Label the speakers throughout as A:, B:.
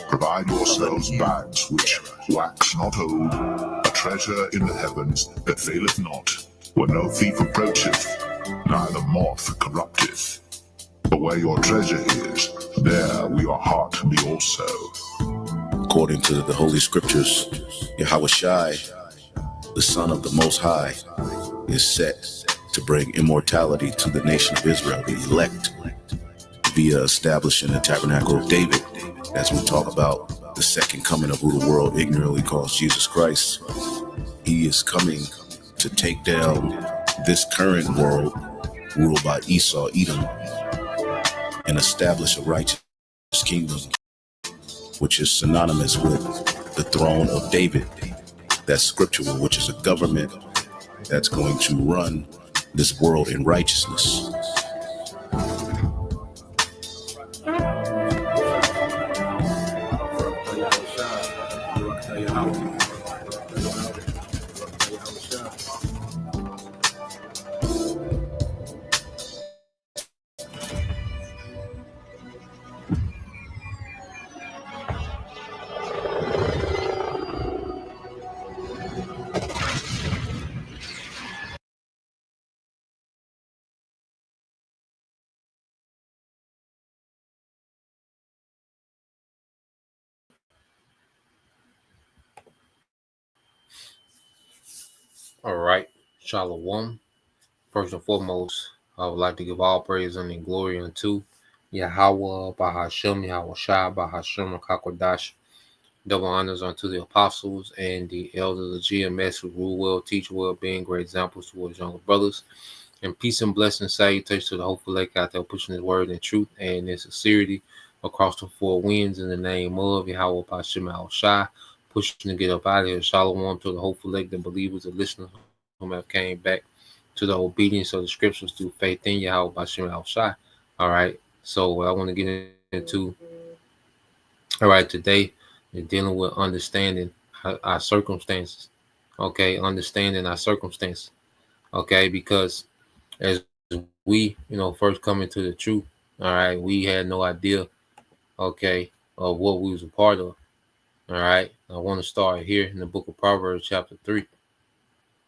A: Provide yourselves bags which wax not old, a treasure in the heavens that faileth not, where no thief approacheth, neither moth corrupteth. For where your treasure is, there will your heart be also.
B: According to the Holy Scriptures, Yahweh Shai, the Son of the Most High, is set to bring immortality to the nation of Israel, the elect, via establishing the tabernacle of David, as we talk about the second coming of who the world ignorantly calls Jesus Christ. He is coming to take down this current world ruled by Esau, Edom, and establish a righteous kingdom, which is synonymous with the throne of David. That's scriptural, which is a government that's going to run this world in righteousness.
C: All right, Shalom. First and foremost, I would like to give all praise and glory unto Yahweh, Bahashem, Yahweh Shai, Bahashem, Kakodash. Double honors unto the apostles and the elders of GMS who rule well, teach well, being great examples towards younger brothers. And peace and blessings, salutations to the hopeful lake out there pushing his word in truth and in sincerity across the four winds in the name of Yahweh, Bahashem, Yahweh Shai. Pushing to get up out of here. Shalom to the hopeful lake, the believers, the listeners whom have came back to the obedience of the scriptures through faith in Yahweh Bashem Al Shai. All right. So I want to get into today we're dealing with understanding our circumstances. Okay, understanding our circumstances. Okay, because as we, first come into the truth, all right, we had no idea, okay, of what we was a part of. All right. I want to start here in the book of Proverbs, chapter 3.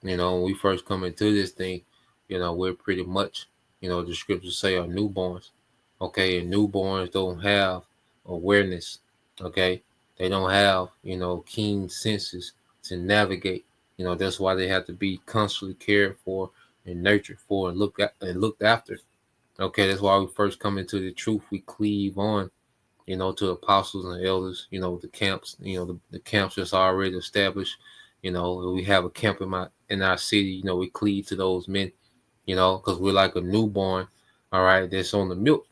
C: When we first come into this thing, we're pretty much, the scriptures say are newborns. Okay. And newborns don't have awareness. Okay. They don't have, keen senses to navigate. That's why they have to be constantly cared for and nurtured for and looked after. Okay. That's why we first come into the truth. We cleave on, to apostles and elders, the camps, the camps that's already established. We have a camp in our city, we cleave to those men, because we're like a newborn, all right, that's on the milk,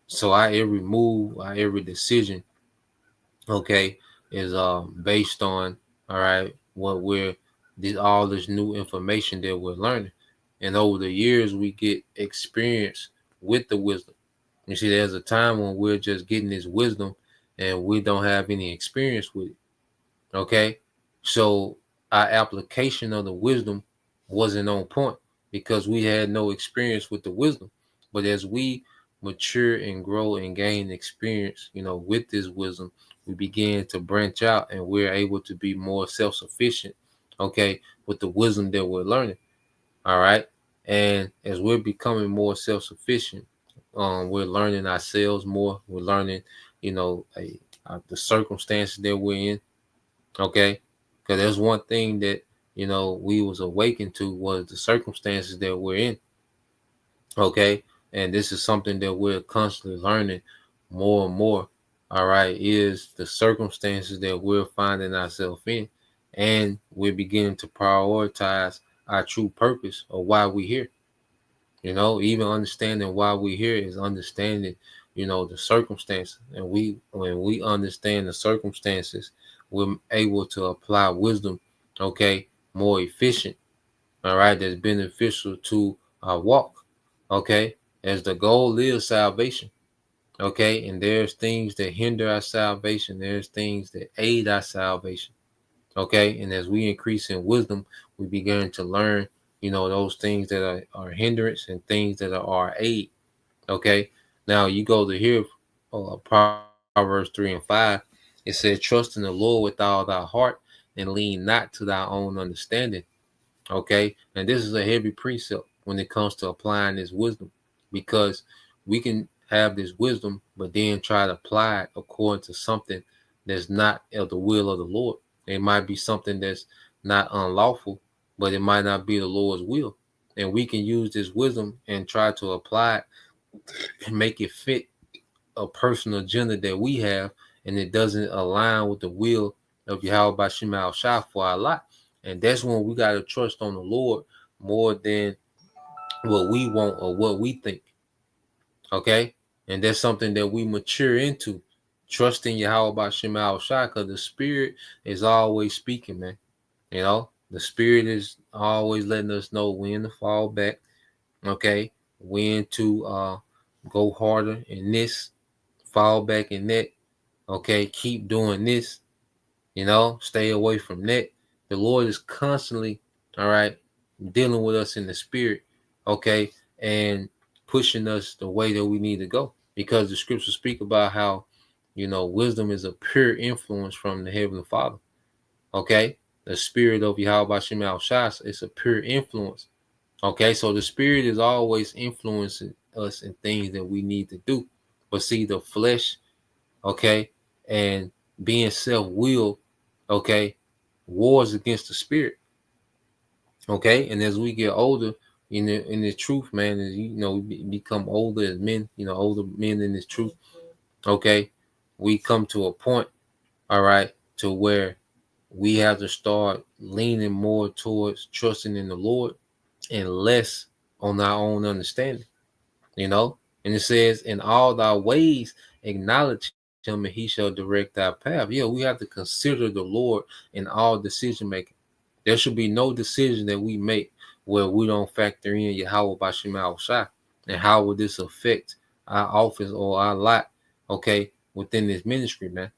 C: So our every move, our every decision, okay, is based on, all right, all this new information that we're learning. And over the years, we get experience with the wisdom. You see, there's a time when we're just getting this wisdom and we don't have any experience with it. Okay. So our application of the wisdom wasn't on point because we had no experience with the wisdom. But as we mature and grow and gain experience, with this wisdom, we begin to branch out and we're able to be more self-sufficient, okay, with the wisdom that we're learning. All right. And as we're becoming more self-sufficient, we're learning ourselves more. We're learning, the circumstances that we're in. Okay. Because there's one thing that, we was awakened to was the circumstances that we're in. Okay. And this is something that we're constantly learning more and more. All right. Is the circumstances that we're finding ourselves in. And we're beginning to prioritize our true purpose of why we're here. Even understanding why we're here is understanding, the circumstances. And when we understand the circumstances, we're able to apply wisdom, okay, more efficient, all right, that's beneficial to our walk, okay, as the goal is salvation, okay, and there's things that hinder our salvation, there's things that aid our salvation, okay, and as we increase in wisdom, we begin to learn, those things that are hindrance and things that are our aid, okay. Now you go to here, Proverbs 3 and 5, it said, trust in the Lord with all thy heart and lean not to thy own understanding. Okay. And this is a heavy precept when it comes to applying this wisdom, because we can have this wisdom, but then try to apply it according to something that's not of the will of the Lord. It might be something that's not unlawful, but it might not be the Lord's will. And we can use this wisdom and try to apply it and make it fit a personal agenda that we have, and it doesn't align with the will of Yahweh Bashim Shah for our life. And that's when we got to trust on the Lord more than what we want or what we think. Okay? And that's something that we mature into, trusting Yahweh Bashim Shah, because the Spirit is always speaking, man. You know, the Spirit is always letting us know when to fall back, okay? When to go harder in this, fall back in that, okay? Keep doing this, you know, stay away from that. The Lord is constantly, all right, dealing with us in the Spirit, okay, and pushing us the way that we need to go, because the scriptures speak about how, you know, wisdom is a pure influence from the Heavenly Father, okay? The Spirit of Yahweh Bashim Al-Shas is a pure influence, okay? So the Spirit is always influencing us in things that we need to do. But see, the flesh, okay, and being self-willed, okay, wars against the Spirit, okay? And as we get older in the truth, man, as you know, we become older as men, you know, older men in this truth, okay, we come to a point, all right, to where we have to start leaning more towards trusting in the Lord and less on our own understanding, you know? And it says, in all thy ways acknowledge him and he shall direct our path. Yeah, we have to consider the Lord in all decision making. There should be no decision that we make where we don't factor in Yahweh Bashim Al-Shah and how will this affect our office or our lot, okay, within this ministry, man.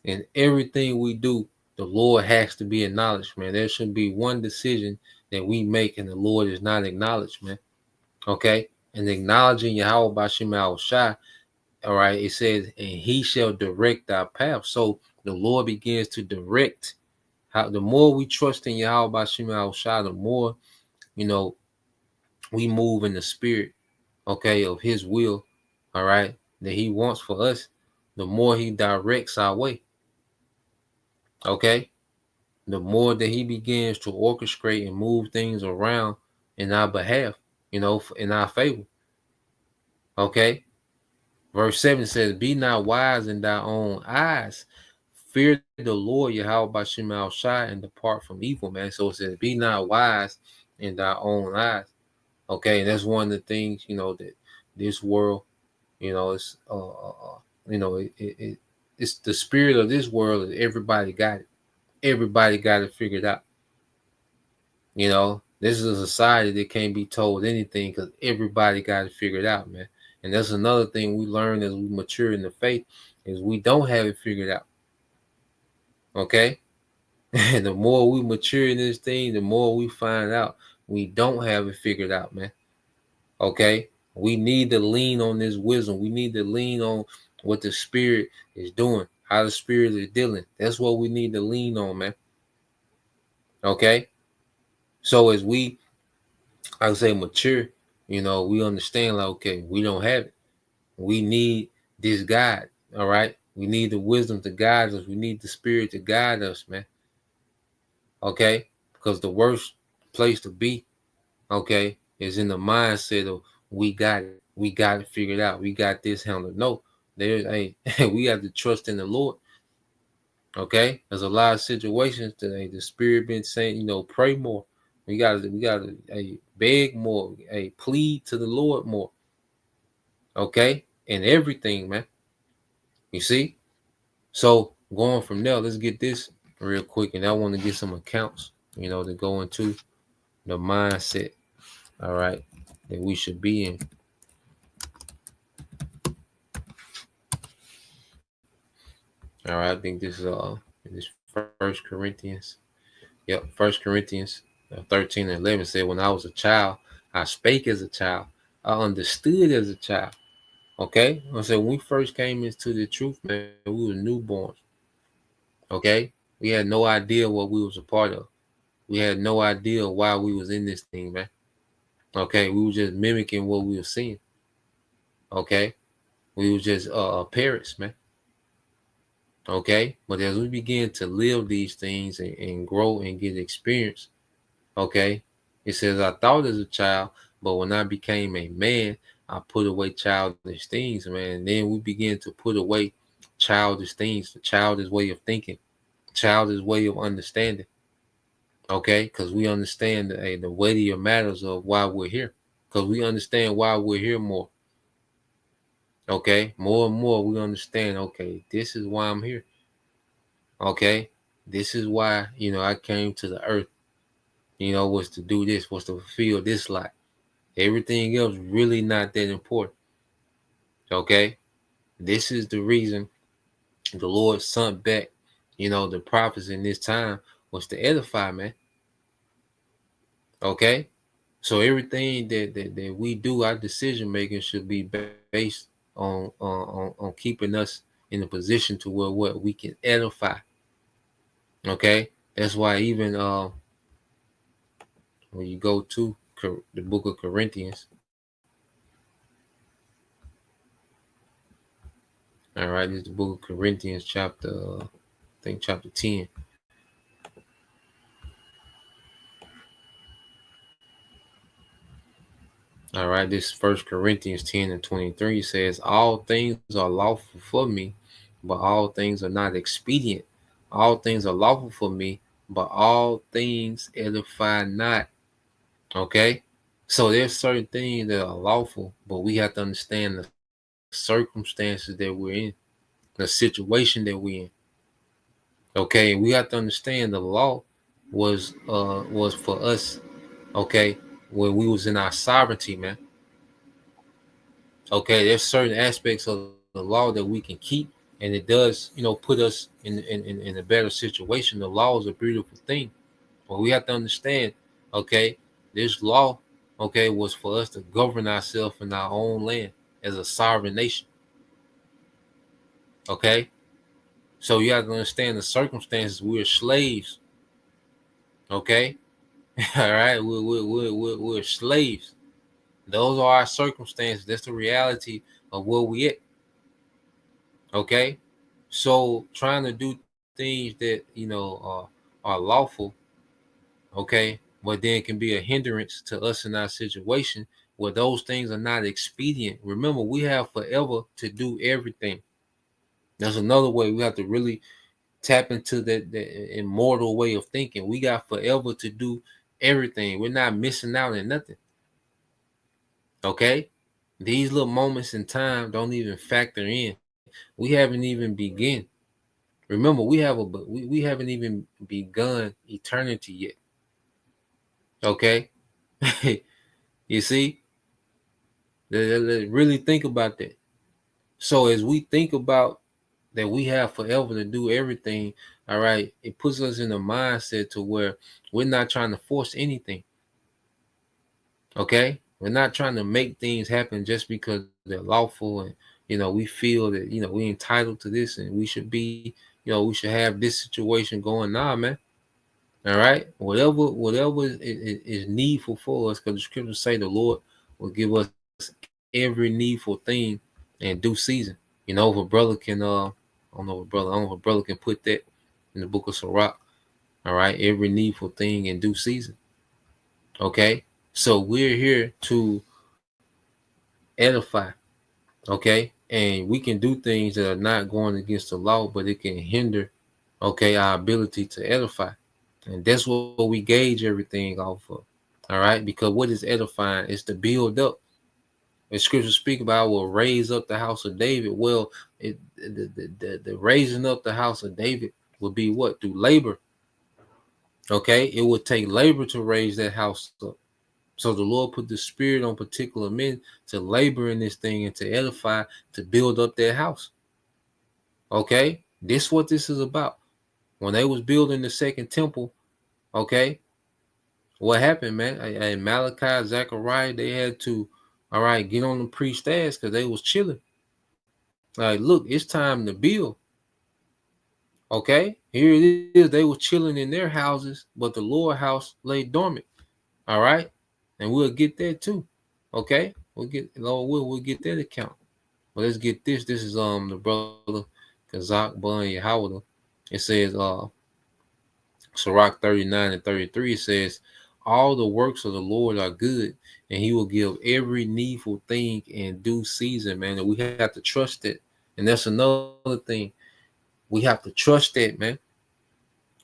C: And everything we do, the Lord has to be acknowledged, man. There should be one decision that we make and the Lord is not acknowledged, man. Okay? And acknowledging Yahweh Bashim Al-Shah, all right, it says, and he shall direct our path. So the Lord begins to direct. How the more we trust in Yahweh Bashim Al-Shah, the more, you know, we move in the spirit, okay, of his will, all right, that he wants for us, the more he directs our way. Okay? The more that he begins to orchestrate and move things around in our behalf, you know, in our favor. Okay? Verse 7 says, be not wise in thy own eyes. Fear the Lord, Yahweh Bashim Al-Shai, and depart from evil, man. So it says, be not wise in thy own eyes. Okay? And that's one of the things, you know, that this world, you know, it's, you know, it's the spirit of this world. Everybody got it. Everybody got it figured out. You know, this is a society that can't be told anything because everybody got it figured out, man. And that's another thing we learn as we mature in the faith is we don't have it figured out. Okay? And the more we mature in this thing, the more we find out we don't have it figured out, man. Okay? We need to lean on this wisdom. We need to lean on what the Spirit is doing, how the Spirit is dealing. That's what we need to lean on, man. Okay? So as we, I would say, mature, you know, we understand like, okay, we don't have it. We need this guide, all right? We need the wisdom to guide us. We need the Spirit to guide us, man. Okay? Because the worst place to be, okay, is in the mindset of we got it. We got it figured out. We got this handled. No, there's we have to trust in the Lord. Okay? There's a lot of situations today. The Spirit been saying, you know, pray more. We gotta beg more, plead to the Lord more. Okay? And everything, man. You see? So going from there, let's get this real quick. And I want to get some accounts, you know, to go into the mindset, all right, that we should be in. All right, I think this is First Corinthians. Yep, First Corinthians 13 and 11 said, when I was a child, I spake as a child. I understood as a child. Okay, I said when we first came into the truth, man, we were newborns. Okay, we had no idea what we was a part of. We had no idea why we was in this thing, man. Okay, we were just mimicking what we were seeing. Okay, we were just parrots, man. Okay, but as we begin to live these things and grow and get experience, okay, it says I thought as a child, but when I became a man, I put away childish things, man. And then we begin to put away childish things, the childish way of thinking, childish way of understanding. Okay, because we understand the weightier matters of why we're here. Because we understand why we're here more. Okay, more and more we understand. Okay, this is why I'm here. Okay, this is why I came to the earth. Was to do this, was to fulfill this life. Everything else really not that important. Okay, this is the reason the Lord sent back, the prophets in this time was to edify, man. Okay, so everything that we do, our decision making should be based on keeping us in a position to where what we can edify. Okay, that's why even when you go to the book of Corinthians, all right, this is the book of Corinthians, chapter, I think chapter 10. All right, this First Corinthians 10 and 23 says, all things are lawful for me, but all things are not expedient. All things are lawful for me, but all things edify not. Okay? So there's certain things that are lawful, but we have to understand the circumstances that we're in, the situation that we're in. Okay, we have to understand the law was for us, okay, when we was in our sovereignty, man. Okay, there's certain aspects of the law that we can keep, and it does, put us in a better situation. The law is a beautiful thing, but we have to understand, okay, this law, okay, was for us to govern ourselves in our own land as a sovereign nation. Okay, so you have to understand the circumstances. We're slaves. Okay, all right, we're slaves. Those are our circumstances. That's the reality of where we at. Okay, so trying to do things that are lawful, okay, but then can be a hindrance to us in our situation where those things are not expedient. Remember, we have forever to do everything. There's another way we have to really tap into that immortal way of thinking. We got forever to do everything. We're not missing out on nothing. Okay, these little moments in time don't even factor in. We haven't even begun. Remember, we haven't even begun eternity yet. Okay, you see, really think about that. So as we think about that, we have forever to do everything. All right, it puts us in a mindset to where we're not trying to force anything. Okay, we're not trying to make things happen just because they're lawful, and we feel that we're entitled to this and we should be, we should have this situation going. Nah, man. All right, whatever is needful for us, because the scriptures say the Lord will give us every needful thing in due season. If a brother can, I don't know if a brother can put that in the book of Sirach. All right, every needful thing in due season. Okay, so we're here to edify. Okay, and we can do things that are not going against the law, but it can hinder, okay, our ability to edify. And that's what we gauge everything off of. All right. Because what is edifying is to build up. The scriptures speak about will raise up the house of David. Well, the raising up the house of David would be what? Through labor. Okay. It would take labor to raise that house up. So the Lord put the spirit on particular men to labor in this thing and to edify, to build up their house. Okay. This is what this is about. When they was building the second temple, okay, what happened, man? And Malachi, Zechariah, they had to, all right, get on the priest ass because they was chilling. Like, look, it's time to build. Okay, here it is. They were chilling in their houses, but the Lord house lay dormant. All right, and we'll get that too. Okay, we'll get that account. But let's get this. This is the brother Kazak Bun Yahweh. It says Sirach 39 and 33 says, all the works of the Lord are good, and he will give every needful thing in due season, man. And we have to trust it. And that's another thing. We have to trust that, man.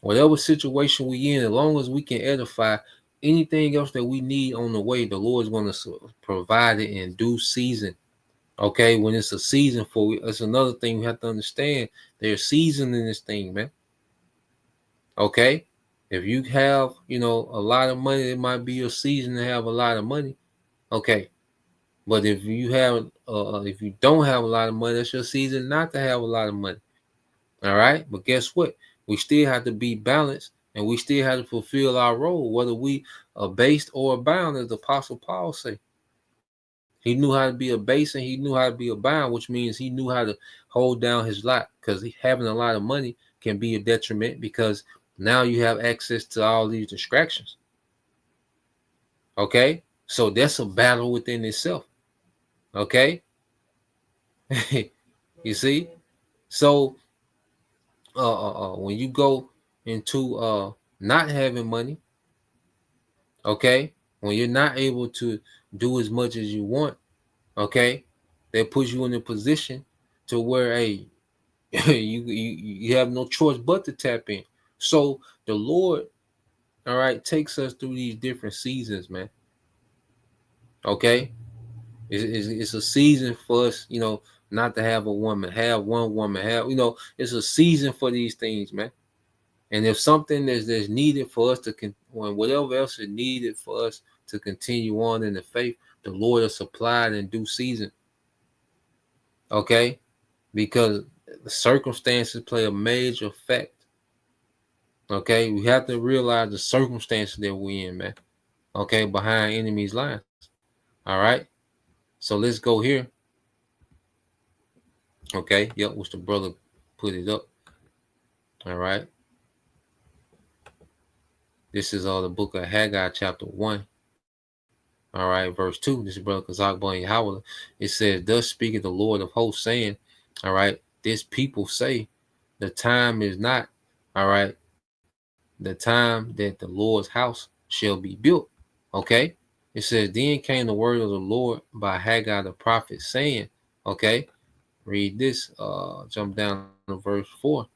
C: Whatever situation we in, as long as we can edify anything else that we need on the way, the Lord is going to provide it in due season. Okay, when it's a season for it, that's another thing we have to understand. There's season in this thing, man. Okay, if you have, a lot of money, it might be your season to have a lot of money. Okay, but if you don't have a lot of money, that's your season not to have a lot of money. All right, but guess what? We still have to be balanced, and we still have to fulfill our role, whether we are based or abound, as the Apostle Paul say. He knew how to be a base and he knew how to be abound, which means he knew how to hold down his lot, because having a lot of money can be a detriment, because now you have access to all these distractions. Okay, so that's a battle within itself. Okay, you see, so when you go into not having money, okay, when you're not able to do as much as you want, okay, that puts you in a position to where, hey, you have no choice but to tap in. So the Lord, all right, takes us through these different seasons, man. Okay, it's a season for us, not to have a woman, have one woman, it's a season for these things, man. And if something that's needed for us when whatever else is needed for us to continue on in the faith, the Lord will supply it in due season. Okay, because the circumstances play a major effect. Okay, we have to realize the circumstances that we're in, man. Okay, behind enemy's lines. All right, so let's go here. Okay, yep, which the brother put it up. All right, this is the book of Haggai, chapter 1. All right, verse 2. This is brother Kazak Bun Yahweh. It says, thus speaketh the Lord of hosts, saying, all right, this people say, the time is not, all right, the time that the Lord's house shall be built. Okay, it says, then came the word of the Lord by Haggai the prophet, saying, okay, read this, jump down to verse 4.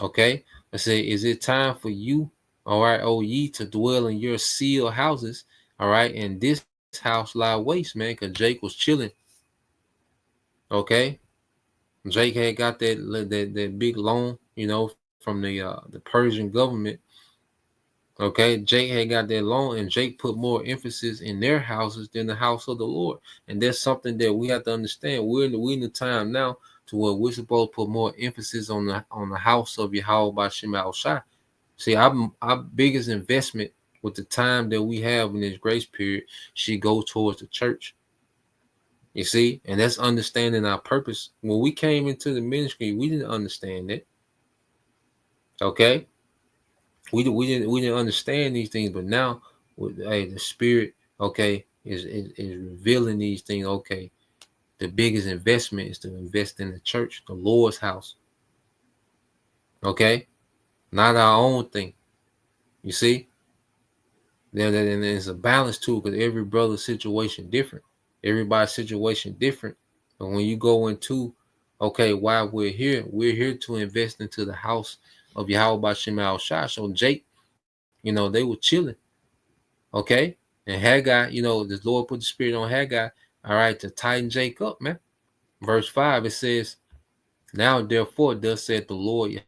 C: Okay, it says, is it time for you, all right, O ye, to dwell in your sealed houses, all right, and this house lie waste, man, because Jake was chilling. Okay, Jake had got that big loan, from the Persian government. Okay, Jake had got that loan, and Jake put more emphasis in their houses than the house of the Lord. And that's something that we have to understand. We're in the time now to where we're supposed to put more emphasis on the house of Yahweh by Shema Shai. See, our biggest investment with the time that we have in this grace period should go towards the church. You see, and that's understanding our purpose. When we came into the ministry, we didn't understand it. Okay, we didn't understand these things, but now, the Spirit, okay, is revealing these things. Okay, the biggest investment is to invest in the church, the Lord's house. Okay, not our own thing. You see, there's a balance too, because every brother's situation different. Everybody's situation different. But when you go into, okay, why we're here to invest into the house of Yahweh by Shema Shai. So Jake, they were chilling. Okay, and Haggai, the Lord put the Spirit on Haggai, all right, to tighten Jake up, man. Verse 5, it says, now therefore, thus said the Lord,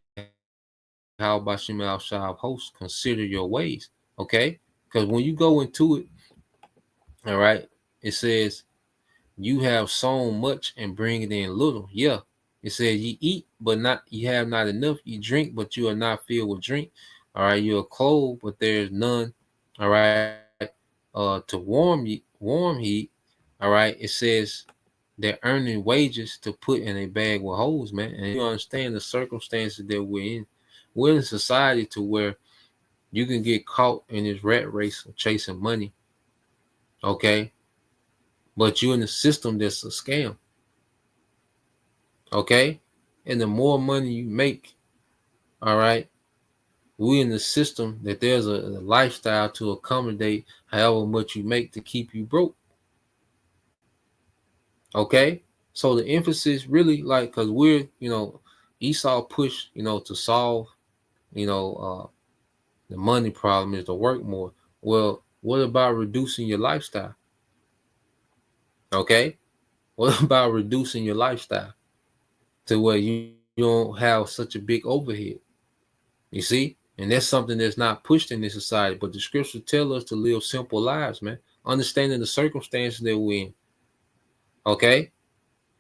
C: how by Shema Shai of hosts, consider your ways. Okay, because when you go into it, all right, it says, you have sown much and bring it in little. Yeah, it says, you eat, but you have not enough. You drink, but you are not filled with drink. All right, you are clothed, but there is none. All right, to warm heat. All All right. It says they're earning wages to put in a bag with holes, man. And you understand the circumstances that we're in. We're in a society to where you can get caught in this rat race of chasing money. Okay. But you're in a system that's a scam. Okay. And the more money you make, all right, we in the system that there's a lifestyle to accommodate however much you make to keep you broke. Okay. So the emphasis really like, because we're, Esau pushed, to solve, the money problem is to work more. Well, what about reducing your lifestyle? Okay. What about reducing your lifestyle to where you don't have such a big overhead? You see? And that's something that's not pushed in this society. But the scriptures tell us to live simple lives, man. Understanding the circumstances that we're in. Okay?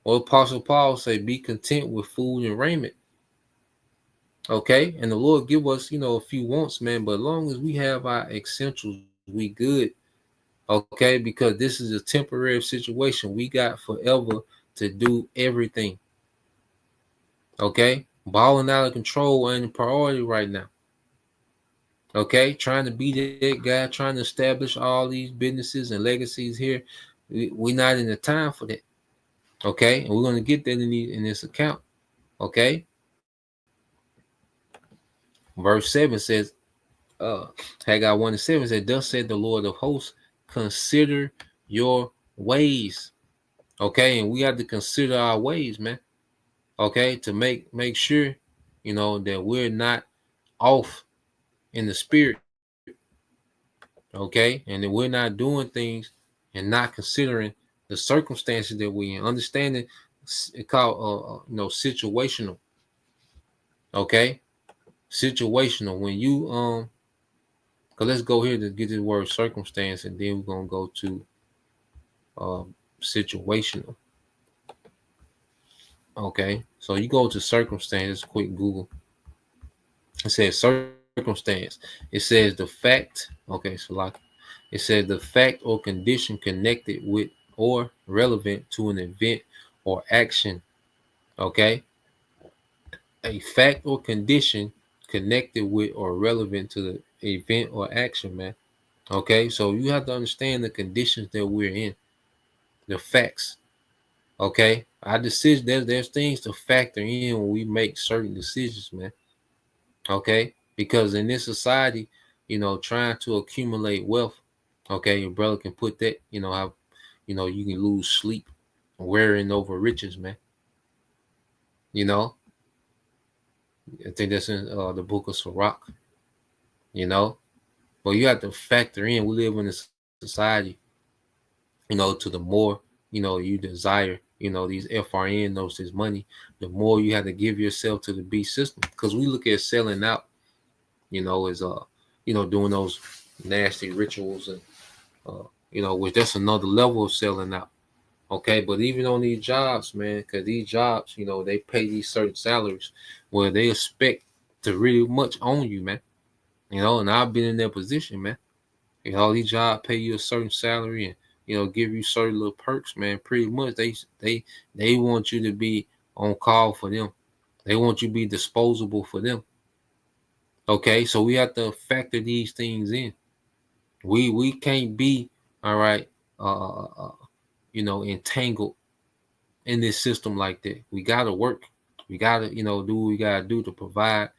C: Well, Apostle Paul say, be content with food and raiment. Okay? And the Lord give us, a few wants, man. But as long as we have our essentials, we good. Okay? Because this is a temporary situation. We got forever to do everything. Okay? Balling out of control ain't a priority right now. Okay, trying to be that guy, trying to establish all these businesses and legacies here. We're not in the time for that. Okay, and we're going to get that in this account. Okay, verse 7 says, Haggai 1:7 said, thus said the Lord of hosts, consider your ways. Okay, and we have to consider our ways, man. Okay, to make sure, that we're not off in the spirit. Okay, and that we're not doing things and not considering the circumstances that we're in. Understanding it's called situational. Okay, situational. When you cause let's go here to get this word circumstance, and then we're gonna go to situational. Okay, so you go to circumstances. Quick Google. It says circumstance. It says the fact. Okay, so like it says the fact or condition connected with or relevant to an event or action. Okay, a fact or condition connected with or relevant to the event or action, man. Okay, so you have to understand the conditions that we're in, the facts. Okay, our decision there's things to factor in when we make certain decisions, man. Okay, because in this society, trying to accumulate wealth, okay, your brother can put that, how, you can lose sleep wearing over riches, man. I think that's in the book of Sirach, but you have to factor in, we live in a society, to the more, you desire, these FRN notes, this money, the more you have to give yourself to the beast system. Because we look at selling out, as doing those nasty rituals and which that's another level of selling out. Okay, but even on these jobs, man, because these jobs, they pay these certain salaries where they expect to really much own you, man. And I've been in that position, man. These jobs pay you a certain salary and give you certain little perks, man. Pretty much they want you to be on call for them. They want you to be disposable for them. Okay, so we have to factor these things in. We can't be all right, entangled in this system like that. We gotta work. We gotta, do what we gotta do to provide,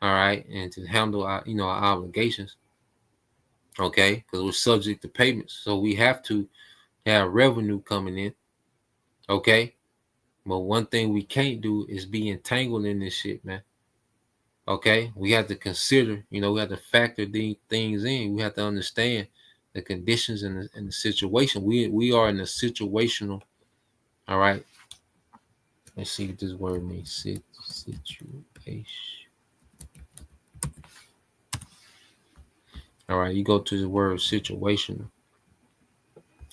C: all right, and to handle our, our obligations. Okay, because we're subject to payments, so we have to have revenue coming in. Okay, but one thing we can't do is be entangled in this shit, man. Okay, we have to consider, we have to factor these things in. We have to understand the conditions and the situation. We are in a situational. All right. Let's see what this word means. Situation. All right, you go to the word situational.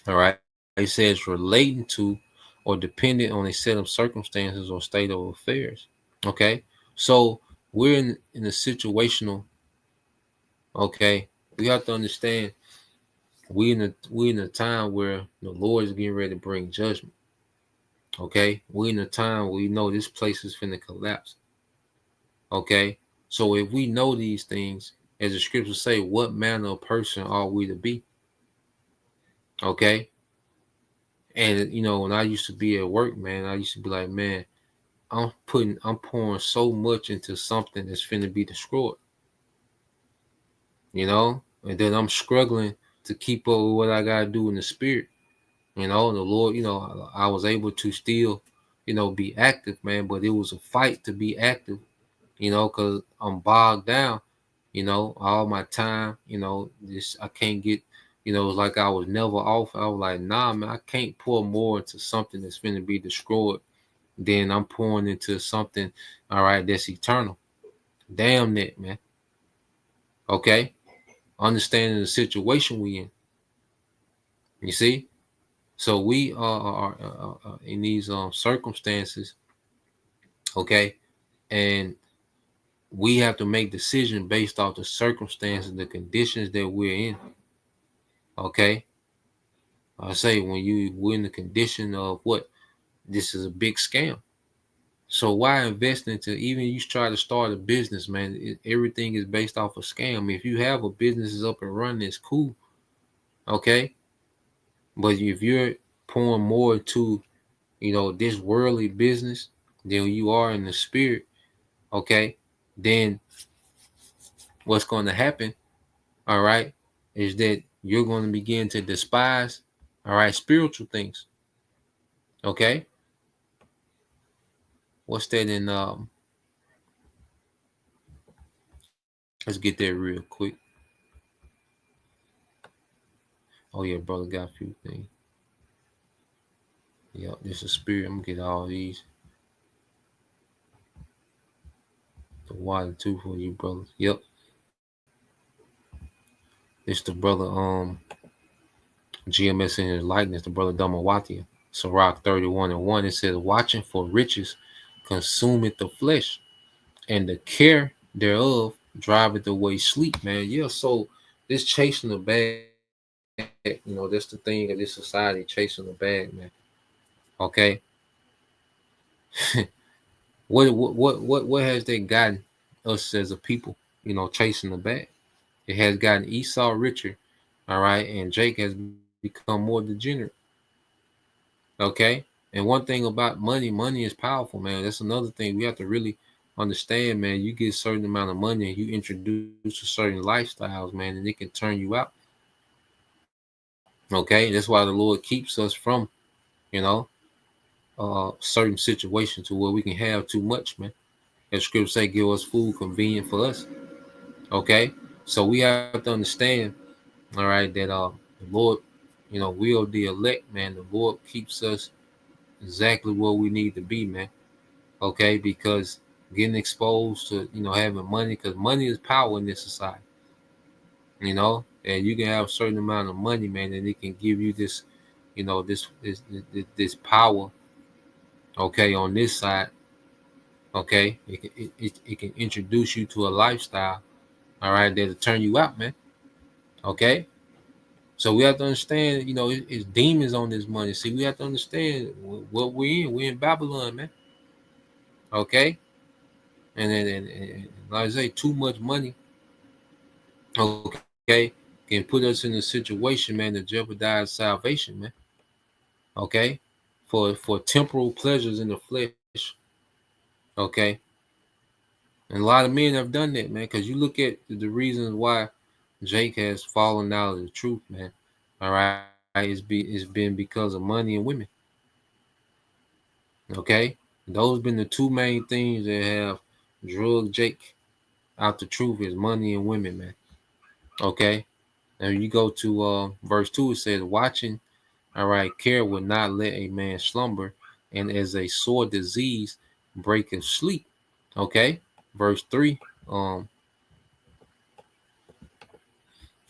C: All right. It says relating to or dependent on a set of circumstances or state of affairs. Okay. So we're in a situational. Okay. We have to understand we in a time where the Lord is getting ready to bring judgment. Okay, we in a time where we know this place is finna collapse. Okay, so if we know these things, as the scriptures say, what manner of person are we to be? Okay, and when I used to be at work, man, I used to be like, man, I'm pouring so much into something that's finna be destroyed. And then I'm struggling to keep up with what I gotta do in the spirit. The Lord, I was able to still, be active, man, but it was a fight to be active, because I'm bogged down, all my time, this I can't get, it's like I was never off. I was like, nah, man, I can't pour more into something that's going to be destroyed than I'm pouring into something, all right, that's eternal. Damn that, man. Okay. Understanding the situation we in. You see? So we are in these circumstances, okay, and we have to make decisions based off the circumstances, the conditions that we're in. Okay, I say we're in the condition of what this is a big scam. So why invest into even you try to start a business, man? Everything is based off a scam. If you have a business is up and running, it's cool, okay. But if you're pouring more to this worldly business than you are in the spirit, okay, then what's going to happen, all right, is that you're going to begin to despise, all right, spiritual things. Okay. What's that in let's get there real quick. Oh yeah, brother got a few things. Yep, this is spirit. I'm gonna get all these. The water too for you, brother. Yep. It's the brother GMS in his likeness, the brother Dhammawatia. Sirach 31:1. It says, watching for riches consumeth the flesh, and the care thereof driveth away sleep, man. Yeah, so this chasing the bag, that's the thing of this society, chasing the bag, man. Okay. what has that gotten us as a people, chasing the bag? It has gotten Esau richer, all right, and Jake has become more degenerate. Okay. And one thing about money is powerful, man. That's another thing we have to really understand, man. You get a certain amount of money and you introduce to certain lifestyles, man, and it can turn you out. Okay. That's why the Lord keeps us from, certain situations to where we can have too much, man. As scripture say, give us food convenient for us. Okay. So we have to understand, all right, that the Lord, we are the elect, man. The Lord keeps us exactly where we need to be, man. Okay, because getting exposed to having money, because money is power in this society, and you can have a certain amount of money, man, and it can give you this, this power. Okay, on this side, okay, it can introduce you to a lifestyle, all right, that'll turn you out, man. Okay, so we have to understand, it's demons on this money. See, we have to understand what we're in. We're in Babylon, man. Okay, and then and like I say, too much money, okay, can put us in a situation, man, to jeopardize salvation, man. Okay, for temporal pleasures in the flesh. Okay, and a lot of men have done that, man. Because you look at the reasons why Jake has fallen out of the truth, man. All right, it's been because of money and women. Okay, those been the two main things that have drug Jake out the truth is money and women, man. Okay, and you go to verse 2, it says, watching, all right, care will not let a man slumber, and as a sore disease breaketh sleep. Okay, verse 3,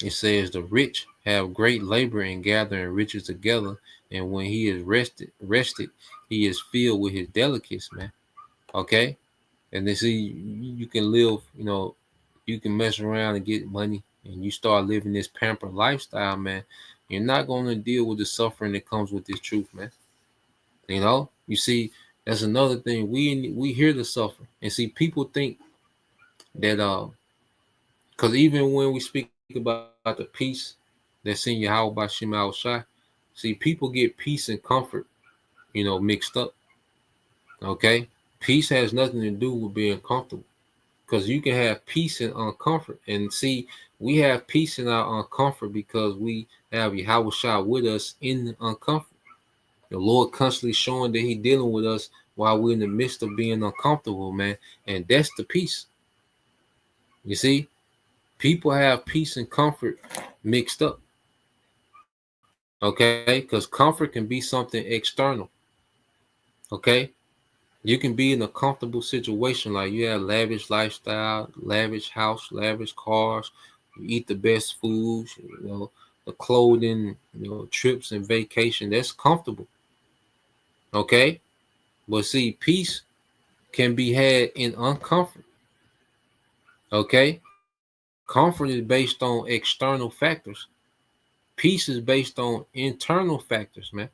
C: it says, the rich have great labor in gathering riches together, and when he is rested, he is filled with his delicacies, man. Okay, and they see you can live, you can mess around and get money, and you start living this pampered lifestyle, man, you're not going to deal with the suffering that comes with this truth, man. You know, you see, that's another thing. We hear the suffering, and see, people think that because even when we speak about the peace that's in Yahweh by Shema Shai, see, people get peace and comfort, mixed up. Okay, peace has nothing to do with being comfortable, because you can have peace and uncomfort. And see, we have peace in our uncomfort because we have Yahweh Shai with us in the uncomfort. The Lord constantly showing that He dealing with us while we're in the midst of being uncomfortable, man. And that's the peace. You see, people have peace and comfort mixed up. Okay, because comfort can be something external. Okay, you can be in a comfortable situation, like you have lavish lifestyle, lavish house, lavish cars, you eat the best foods, the clothing, trips and vacation. That's comfortable. Okay, but see, peace can be had in uncomfort. Okay, comfort is based on external factors. Peace is based on internal factors, man.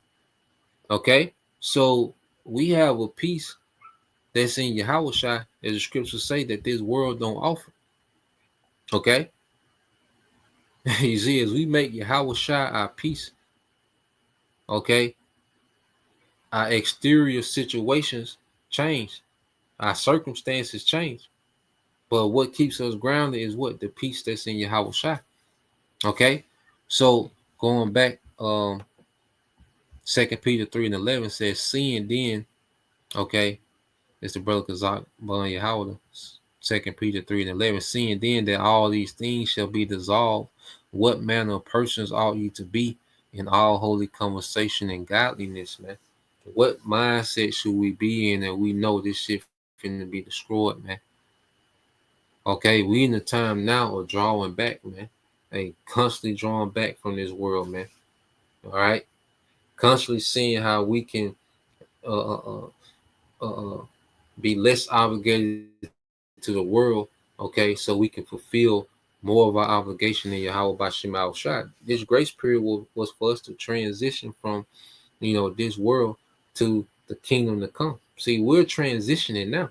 C: Okay, so we have a peace that's in Yahweh Shai, as the scriptures say, that this world don't offer. Okay, you see, as we make Yahweh Shai our peace, okay, our exterior situations change, our circumstances change, but what keeps us grounded is what? The peace that's in Yahweh Shai. Okay, so going back, 2 Peter 3:11 says, seeing then, okay, it's the brother Kazak Ban Yahweh. 2 Peter 3:11, seeing then that all these things shall be dissolved, what manner of persons ought you to be in all holy conversation and godliness, man? What mindset should we be in that we know this shit finna be destroyed, man? Okay, we in the time now of drawing back, man. Hey, constantly drawing back from this world, man. All right, constantly seeing how we can be less obligated to the world, okay, so we can fulfill more of our obligation in Yahweh by Shema Shai. This grace period was for us to transition from, this world to the kingdom to come. See, we're transitioning now.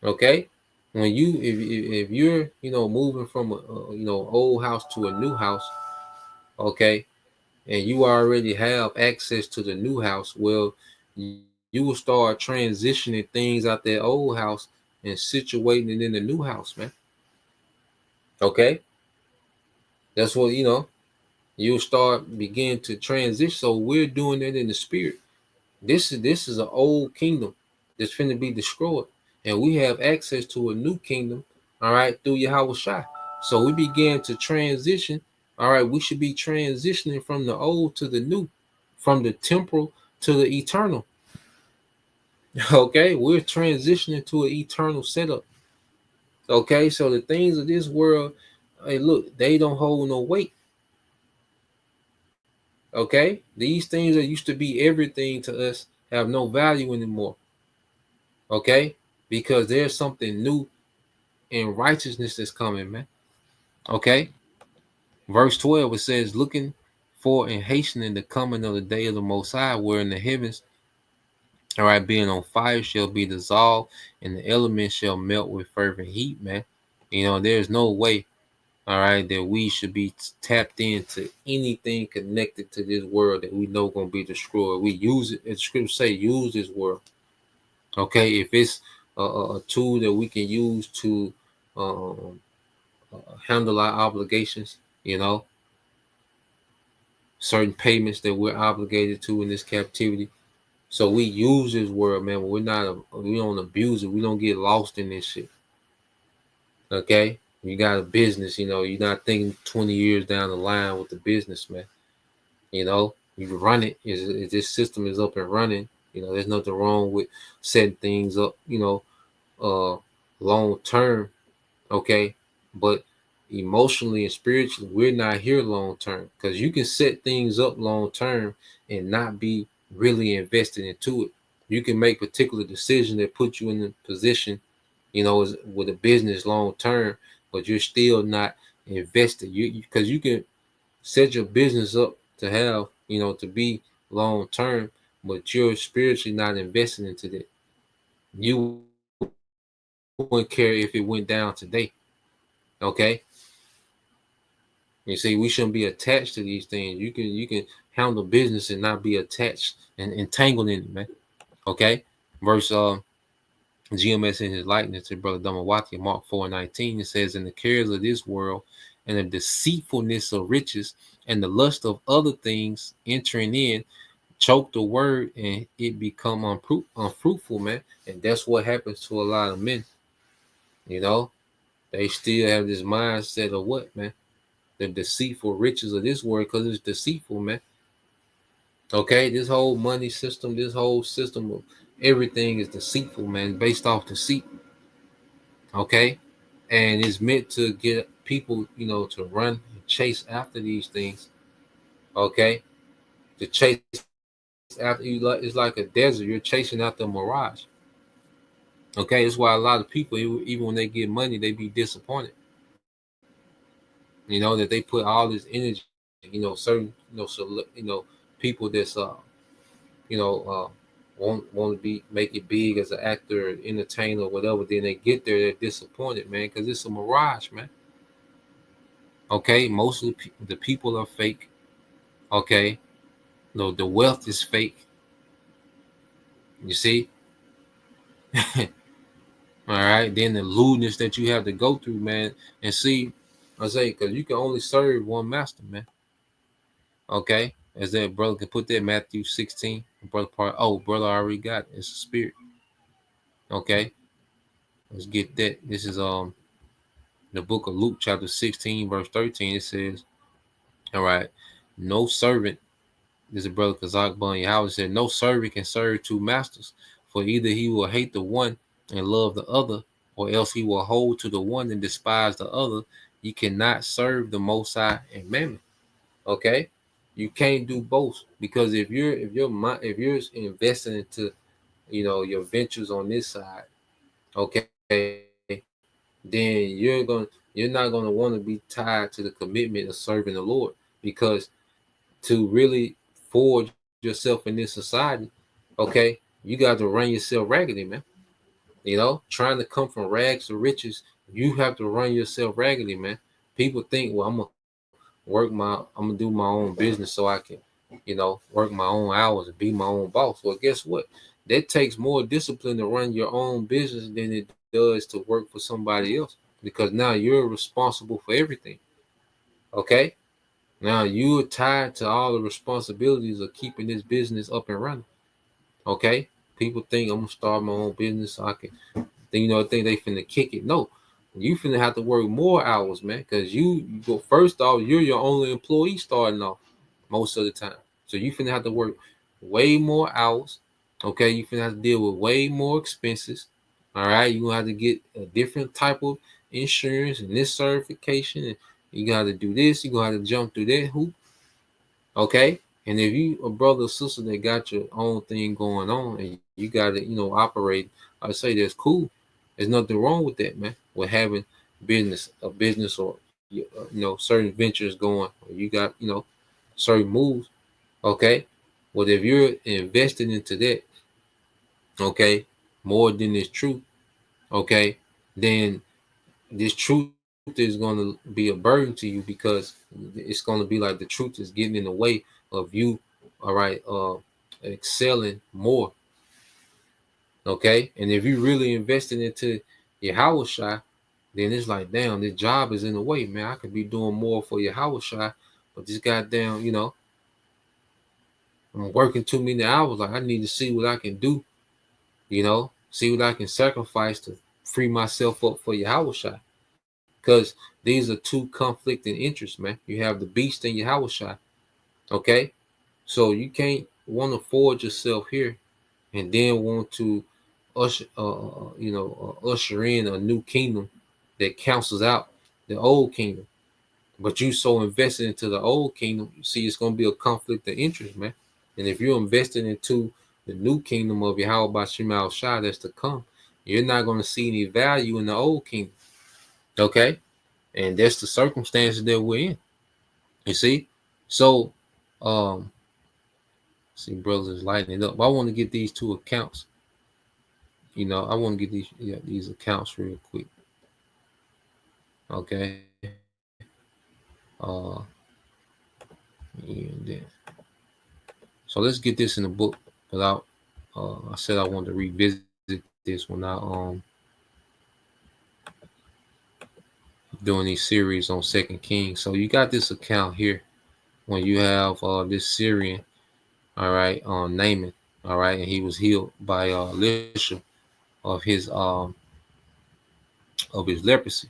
C: Okay, when if you're moving from a old house to a new house, okay, and you already have access to the new house, well, you will start transitioning things out that old house and situating it in the new house, man. Okay, that's what you'll start begin to transition. So we're doing it in the spirit. This is an old kingdom that's finna be destroyed, and we have access to a new kingdom, all right, through Yahweh Shai. So we began to transition. All right, we should be transitioning from the old to the new, from the temporal to the eternal. Okay, we're transitioning to an eternal setup. Okay, so the things of this world, hey, look, they don't hold no weight. Okay, these things that used to be everything to us have no value anymore. Okay, because there's something new in righteousness that's coming, man. Okay, verse 12, it says, looking for and hastening the coming of the day of the Most High, wherein the heavens, all right, being on fire, shall be dissolved, and the elements shall melt with fervent heat, man. There's no way, all right, that we should be tapped into anything connected to this world that we know going to be destroyed. We use it, as the scripture say, use this world. Okay, if it's a tool that we can use to handle our obligations, certain payments that we're obligated to in this captivity. So we use this world, man. We don't abuse it. We don't get lost in this shit. Okay, you got a business, you're not thinking 20 years down the line with the business, man. You run it. Is this system is up and running? There's nothing wrong with setting things up, long term. Okay, but emotionally and spiritually, we're not here long term, because you can set things up long term and not be really invested into it. You can make particular decisions that put you in a position, with a business long term, but you're still not invested. Because you can set your business up to have, to be long term, but you're spiritually not investing into that. You wouldn't care if it went down today. Okay. You see, we shouldn't be attached to these things. You can handle business and not be attached and entangled in it, man. Okay. Verse GMS in his likeness to Brother Damawati, Mark 4:19, it says, "In the cares of this world and the deceitfulness of riches and the lust of other things entering in, choke the word and it become unfruitful, man." And that's what happens to a lot of men. They still have this mindset of what, man? The deceitful riches of this world, because it's deceitful, man. Okay, this whole money system, this whole system of everything is deceitful, man, based off deceit. Okay, and it's meant to get people, to run and chase after these things. Okay, to chase after you, it's like a desert. You're chasing after a mirage. Okay, that's why a lot of people, even when they get money, they be disappointed. That they put all this energy, certain, people that's want to be make it big as an actor, entertainer, or whatever. Then they get there, they're disappointed, man, because it's a mirage, man. Okay, most of the people are fake. Okay, the wealth is fake. You see. All right, then the lewdness that you have to go through, man, and see, I say, because you can only serve one master, man. Okay, as that brother can put that Matthew 16, brother brother already got it. It's a spirit. Okay, let's get that. This is the book of Luke, chapter 16, verse 13. It says, all right, no servant. This is brother Kazak Bun Yahweh said, no servant can serve two masters, for either he will hate the one and love the other, or else he will hold to the one and despise the other. You cannot serve the Most High and Mammon. Okay, you can't do both, because if you're investing into your ventures on this side, okay, then you're not gonna want to be tied to the commitment of serving the Lord, because to really forge yourself in this society, okay, you got to run yourself raggedy, man. Trying to come from rags to riches, you have to run yourself raggedy, man. People think, well, I'm gonna do my own business so I can, work my own hours and be my own boss. Well, guess what? That takes more discipline to run your own business than it does to work for somebody else, because now you're responsible for everything. Okay? Now you're tied to all the responsibilities of keeping this business up and running. Okay? People think I'm gonna start my own business so I can, think they finna kick it. No, you finna have to work more hours, man, because you go first off, you're your only employee starting off most of the time. So you finna have to work way more hours. Okay, you finna have to deal with way more expenses. All right, you gonna have to get a different type of insurance and this certification, and you gotta do this, you gonna have to jump through that hoop. Okay. And if you a brother or sister that got your own thing going on and you got to, operate, I say that's cool. There's nothing wrong with that, man. With having a business or certain ventures going, or you got certain moves. Okay. But if you're investing into that, okay, more than this truth, okay, then this truth is going to be a burden to you, because it's going to be like the truth is getting in the way of you, all right, excelling more. Okay, and if you really invested into your house shot, then it's like, damn, this job is in the way, man. I could be doing more for your house shot, but this goddamn, I'm working too many hours. Like, I need to see what I can do, see what I can sacrifice to free myself up for your house shot. Because these are two conflicting interests, man. You have the beast and your house shot. Okay, so you can't want to forge yourself here and then want to usher in a new kingdom that cancels out the old kingdom. But you so invested into the old kingdom, you see, it's going to be a conflict of interest, man. And if you're investing into the new kingdom of Yahweh Shema Al Shah that's to come, you're not going to see any value in the old kingdom. Okay, And that's the circumstances that we're in. You see? So see, brothers is lighting it up. But I want to get these two accounts. I want to get these accounts real quick. Okay. And then, so let's get this in the book. Because I said I wanted to revisit this when I doing these series on Second Kings. So you got this account here when you have this Syrian, all right, Naaman, all right, and he was healed by Elisha of his leprosy.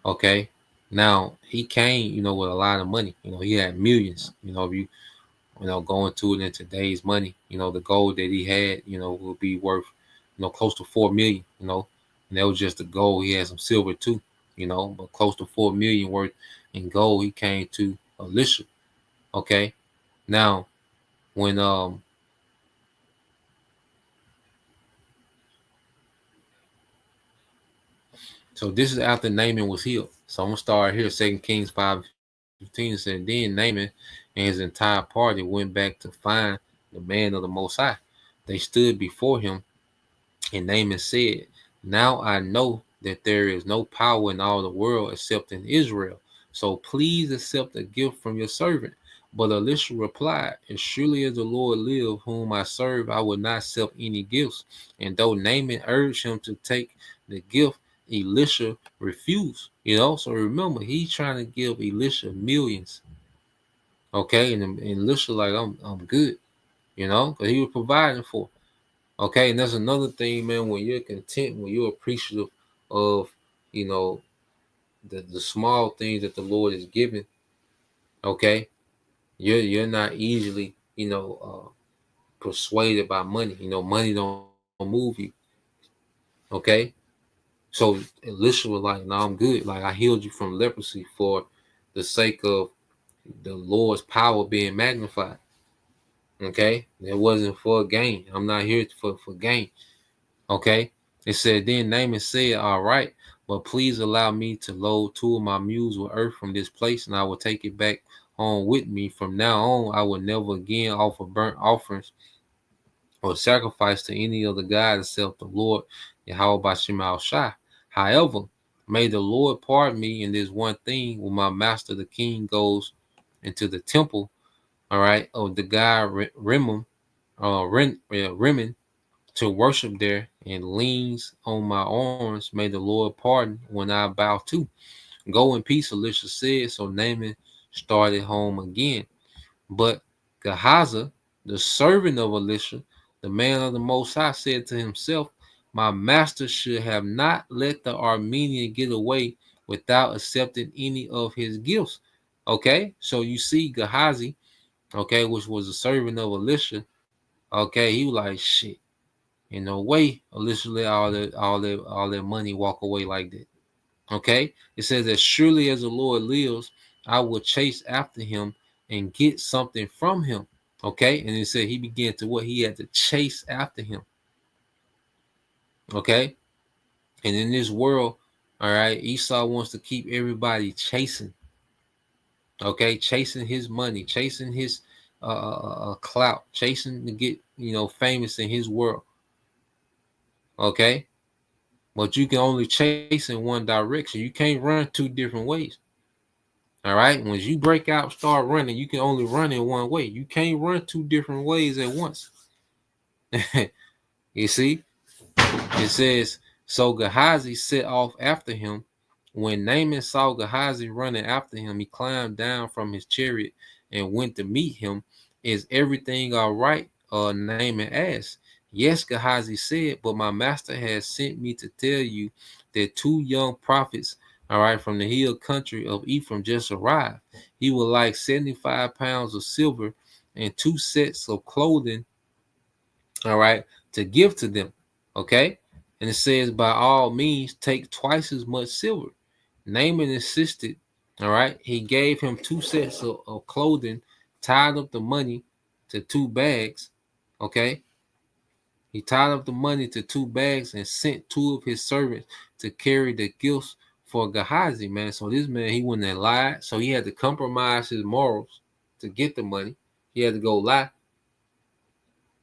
C: Okay, now he came, with a lot of money. He had millions. If you go into it in today's money, the gold that he had, will be worth, close to 4 million. And that was just the gold. He had some silver too, but close to 4 million worth in gold. He came to Elisha. Okay, now when so this is after Naaman was healed. So I'm gonna start here. 2 Kings 5:15 said, then Naaman and his entire party went back to find the man of the Most High. They stood before him, and Naaman said, now I know that there is no power in all the world except in Israel. So please accept a gift from your servant. But Elisha replied, as surely as the Lord lives, whom I serve, I will not accept any gifts. And though Naaman urged him to take the gift, Elisha refused. So remember, he's trying to give Elisha millions. Okay, and Elisha like, I'm good, because he was providing for. Okay, and that's another thing, man. When you're content, when you're appreciative of, the small things that the Lord is giving. Okay, you're not easily, persuaded by money. Money don't move you. Okay, so Elisha was like, no, I'm good. Like, I healed you from leprosy for the sake of the Lord's power being magnified. Okay, it wasn't for gain. I'm not here for gain. Okay, it said, then Naaman said, all right, but please allow me to load 2 of my mules with earth from this place, and I will take it back home with me. From now on, I will never again offer burnt offerings or sacrifice to any other god except the Lord Yahweh Bashim al-Shai. However, may the Lord pardon me in this one thing: when my master the king goes into the temple, all right, of the god Rimmon, to worship there, and leans on my arms, may the Lord pardon when I bow too. Go in peace, Elisha said. So Naaman started home again. But Gehazi, the servant of Elisha, the man of the Most High, said to himself, my master should have not let the Aramean get away without accepting any of his gifts. Okay, so you see Gehazi, okay, which was a servant of Elisha. Okay, he was like, shit, in no way Elisha let all that money walk away like that. Okay, it says, as surely as the Lord lives, I will chase after him and get something from him. Okay, and it said he began to what? He had to chase after him. Okay, and in this world, all right, Esau wants to keep everybody chasing. Okay, chasing his money, chasing his clout, chasing to get famous in his world. Okay, but you can only chase in one direction. You can't run 2 different ways. All right. Once you break out, start running, you can only run in one way. You can't run 2 different ways at once. You see, it says, so Gehazi set off after him. When Naaman saw Gehazi running after him, he climbed down from his chariot and went to meet him. Is everything all right? Naaman asked. Yes, Gehazi said, but my master has sent me to tell you that 2 young prophets, all right, from the hill country of Ephraim just arrived. He would like 75 pounds of silver and 2 sets of clothing, all right, to give to them. Okay. And it says, by all means, take twice as much silver. Naaman insisted. All right. He gave him 2 sets of clothing, tied up the money to 2 bags. Okay. He tied up the money to 2 bags and sent 2 of his servants to carry the gifts for Gehazi, man. So this man, he wouldn't have lied. So he had to compromise his morals to get the money. He had to go lie.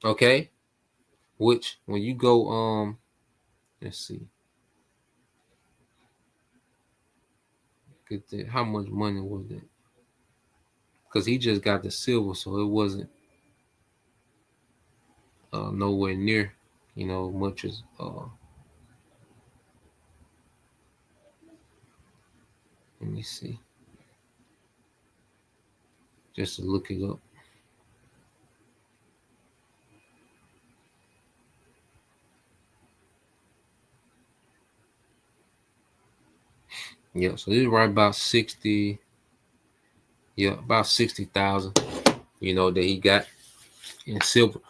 C: Okay? Which when you go, let's see. How much money was that? Because he just got the silver, so it wasn't nowhere near, much as let me see. Just to look it up. Yeah, so this is right about 60. Yeah, about 60,000, that he got in silver.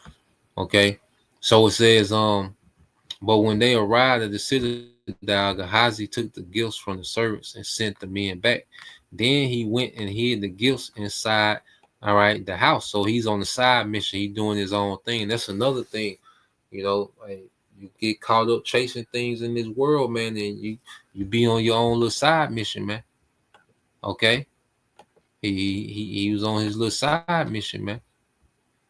C: Okay. So it says, but when they arrived at the citadel, Gehazi took the gifts from the servants and sent the men back. Then he went and hid the gifts inside, all right, the house. So he's on the side mission. He's doing his own thing. That's another thing, like you get caught up chasing things in this world, man, and you be on your own little side mission, man. Okay. He was on his little side mission, man.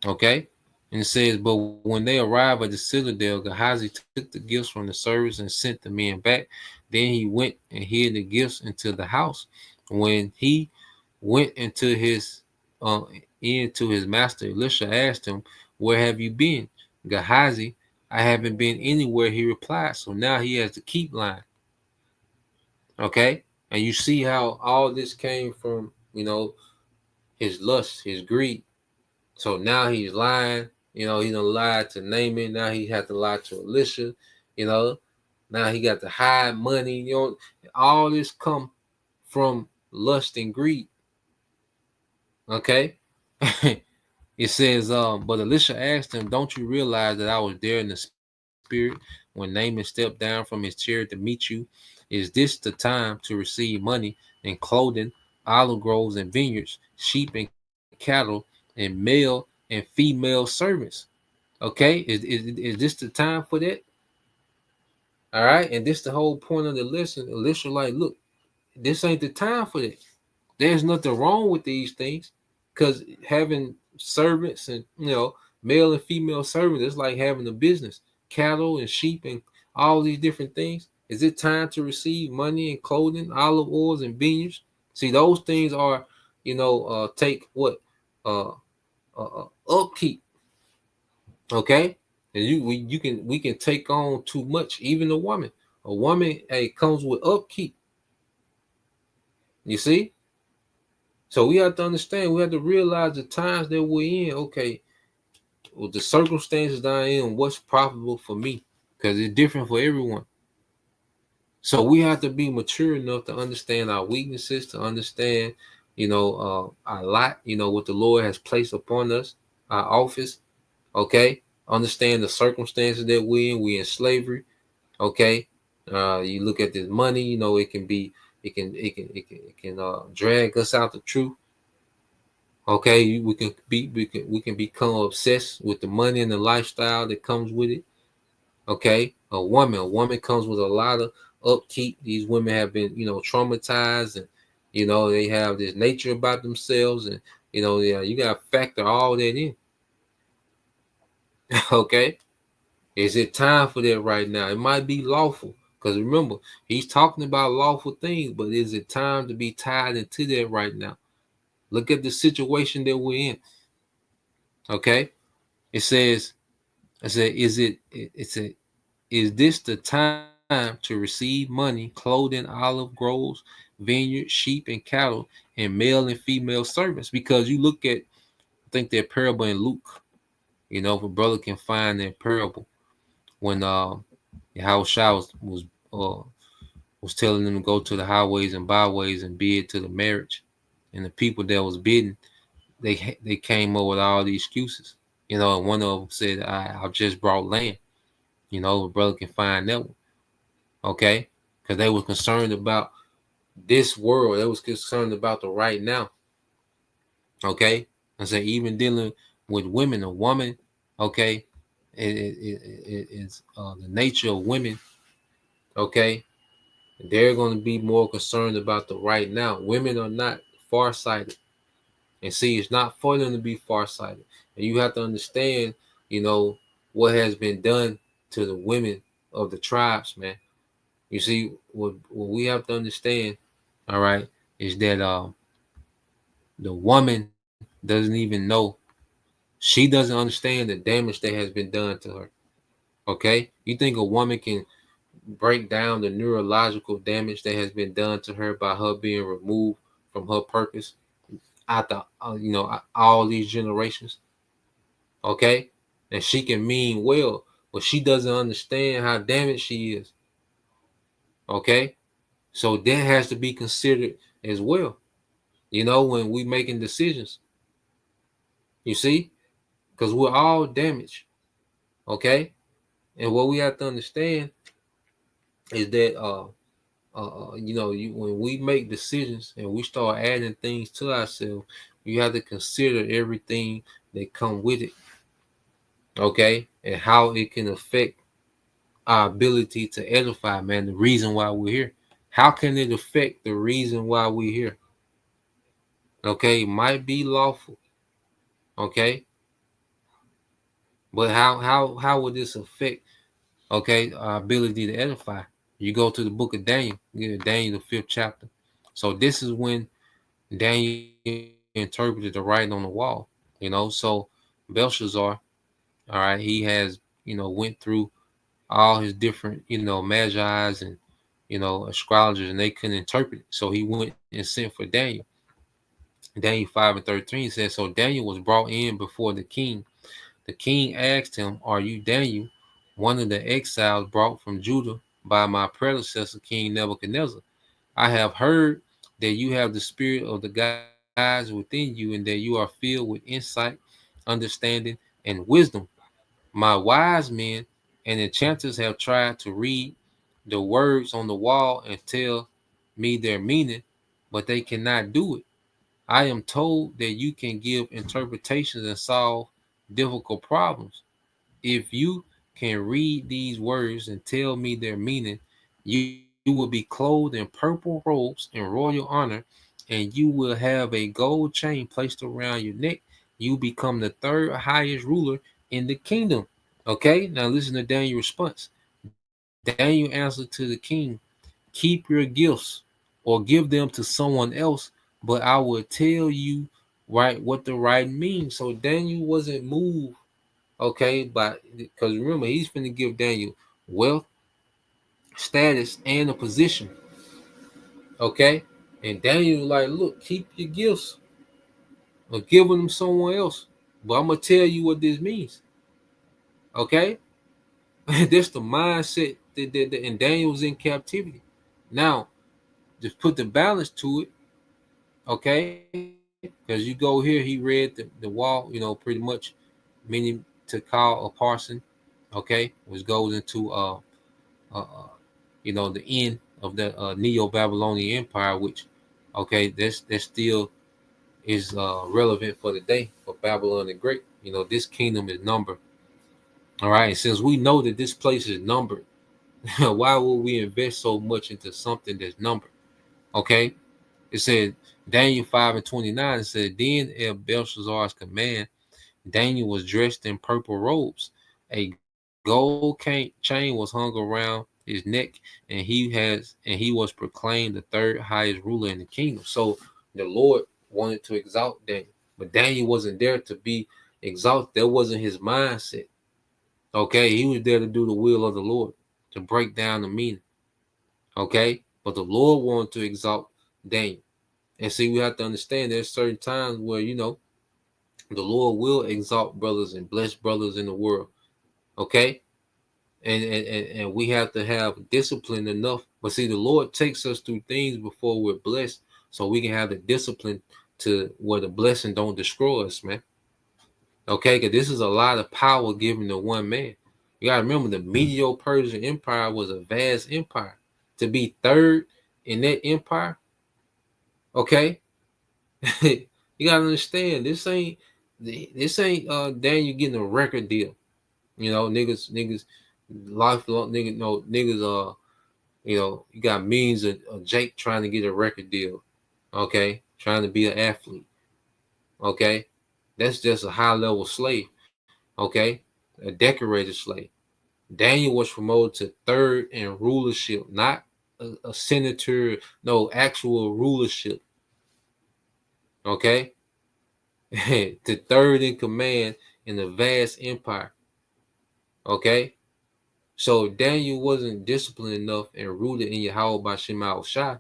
C: Okay. And it says, but when they arrived at the citadel, Gehazi took the gifts from the servants and sent the men back. Then he went and hid the gifts into the house. When he went into his master, Elisha asked him, "Where have you been?" Gehazi, "I haven't been anywhere," he replied. So now he has to keep lying. Okay? And you see how all this came from, his lust, his greed. So now he's lying. He done lied to Naaman. Now he had to lie to Elisha. Now he got to hide money. All this come from lust and greed. Okay. It says, but Elisha asked him, "Don't you realize that I was there in the spirit when Naaman stepped down from his chariot to meet you? Is this the time to receive money and clothing, olive groves and vineyards, sheep and cattle, and male and female servants?" Okay, is this the time for that? All right, and this the whole point of the lesson. Elisha, like, look, this ain't the time for that. There's nothing wrong with these things, because having servants and male and female servants, it's like having a business, cattle and sheep and all these different things. Is it time to receive money and clothing, olive oils and vineyards? See, those things are, take what upkeep. Okay, and we can take on too much. Even a woman, hey, comes with upkeep. You see, so we have to understand. We have to realize the times that we're in. Okay, with the circumstances that I'm in, what's profitable for me, because it's different for everyone. So we have to be mature enough to understand our weaknesses, to understand, our lot, what the Lord has placed upon us, our office. Okay, understand the circumstances that we're in. We're in slavery. Okay, you look at this money. It can drag us out the truth. Okay, we can become obsessed with the money and the lifestyle that comes with it. Okay, a woman comes with a lot of upkeep. These women have been, traumatized, and they have this nature about themselves, and you got to factor all that in. Okay, is it time for that right now? It might be lawful, because remember, he's talking about lawful things, but is it time to be tied into that right now? Look at the situation that we're in. Okay, it says, is this the time to receive money, clothing, olive groves, vineyards, sheep and cattle, and male and female servants? Because you look at, I think that parable in Luke, if a brother can find that parable, when Yahushua was telling them to go to the highways and byways and bid to the marriage, and the people that was bidding, they came up with all these excuses, and one of them said, "I've just brought land." A brother can find that one, okay? Because they were concerned about this world. They was concerned about the right now, okay? I say even dealing with women, a woman, okay, it's the nature of women, okay, They're going to be more concerned about the right now. Women are not farsighted. And see, it's not for them to be farsighted. And you have to understand, you know, what has been done to the women of the tribes, man. You see, what we have to understand, all right, is that the woman doesn't even know. She doesn't understand the damage that has been done to her. Okay? You think a woman can break down the neurological damage that has been done to her by her being removed from her purpose after all these generations? Okay? And she can mean well, but she doesn't understand how damaged she is. Okay? So that has to be considered as well. When we making decisions, you see, because we're all damaged. Okay? And what we have to understand is that when we make decisions and we start adding things to ourselves, you have to consider everything that come with it. Okay? And how it can affect our ability to edify, man, the reason why we're here. How can it affect the reason why we're here? Okay, it might be lawful. Okay, but how would this affect, okay, our ability to edify? You go to the book of Daniel, Daniel the 5th chapter. So this is when Daniel interpreted the writing on the wall. So Belshazzar, all right, he has went through all his different magi's and astrologers, and they couldn't interpret it. So he went and sent for Daniel. Daniel 5:13 says, so Daniel was brought in before the king. The king asked him, are you Daniel, one of the exiles brought from Judah by my predecessor, King Nebuchadnezzar? I have heard that you have the spirit of the gods within you, and that you are filled with insight, understanding, and wisdom. My wise men and enchanters have tried to read the words on the wall and tell me their meaning, but they cannot do it. I am told that you can give interpretations and solve difficult problems. If you can read these words and tell me their meaning, you will be clothed in purple robes in royal honor, and you will have a gold chain placed around your neck. You become the third highest ruler in the kingdom. Okay, now listen to Daniel's response. Daniel answered to the king, keep your gifts or give them to someone else, but I will tell you what the right means. So Daniel wasn't moved, okay, but because remember, he's going to give Daniel wealth, status, and a position. Okay, and Daniel like, look, keep your gifts or give them to someone else, but I'm gonna tell you what this means. Okay, that's the mindset that and Daniel was in captivity. Now, just put the balance to it. Okay, because you go here, he read the wall, pretty much meaning to call a parson, okay, which goes into the end of the Neo-Babylonian Empire, which, okay, that still is relevant for the day for Babylon the Great. This kingdom is numbered. All right, and since we know that this place is numbered, why would we invest so much into something that's numbered? Okay, it said Daniel 5:29. It said, then at Belshazzar's command, Daniel was dressed in purple robes. A gold chain was hung around his neck, and he was proclaimed the third highest ruler in the kingdom. So the Lord wanted to exalt Daniel, but Daniel wasn't there to be exalted. That wasn't his mindset. Okay, he was there to do the will of the Lord, to break down the meaning. Okay, but the Lord wanted to exalt Daniel. And see, we have to understand there's certain times where the Lord will exalt brothers and bless brothers in the world. Okay, and we have to have discipline enough. But see, the Lord takes us through things before we're blessed, so we can have the discipline to where the blessing don't destroy us, man. Okay, because this is a lot of power given to one man. You gotta remember, the Medo-Persian Empire was a vast empire. To be third in that empire, okay, you gotta understand this ain't Daniel getting a record deal. Niggas lifelong niggas You got millions of Jake trying to get a record deal, okay, trying to be an athlete, okay. That's just a high level slave, okay, a decorated slave. Daniel was promoted to third in rulership, not a senator, no, actual rulership, okay, to third in command in a vast empire, okay. So Daniel wasn't disciplined enough and rooted in Yahweh by Shema Shai.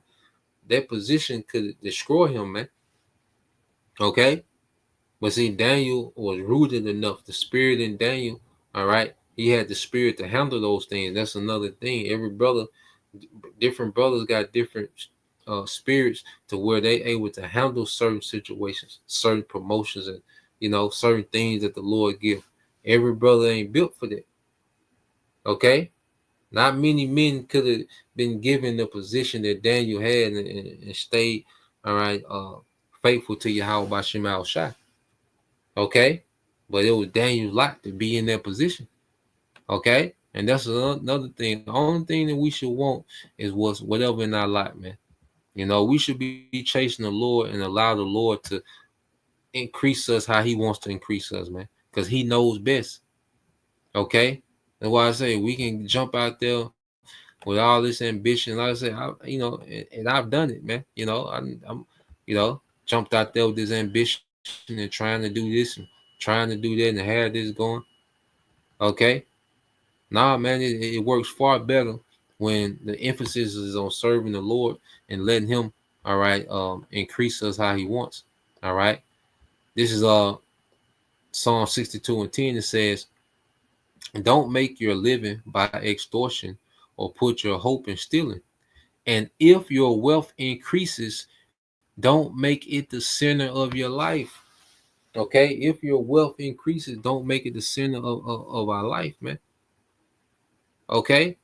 C: That position could destroy him, man. Okay. But see, Daniel was rooted enough. The spirit in Daniel, all right, he had the spirit to handle those things. That's another thing. Every brother, different brothers got different spirits to where they able to handle certain situations, certain promotions, and certain things that the Lord give. Every brother ain't built for that. Okay. Not many men could have been given the position that Daniel had and stayed, all right, faithful to Yahweh by Shema Shai. Okay, but it was Daniel's lot to be in that position. Okay, and that's another thing. The only thing that we should want is whatever in our life, man. We should be chasing the Lord and allow the Lord to increase us how He wants to increase us, man, because He knows best. Okay, that's why I say we can jump out there with all this ambition. Like I said, and I've done it, man. I'm jumped out there with this ambition and trying to do this and trying to do that and have this going. Okay. Nah, man, it works far better when the emphasis is on serving the Lord and letting Him, all right, increase us how He wants. All right. This is Psalm 62:10. It says, "Don't make your living by extortion or put your hope in stealing. And if your wealth increases, don't make it the center of your life." Okay, if your wealth increases, don't make it the center of our life, man. Okay,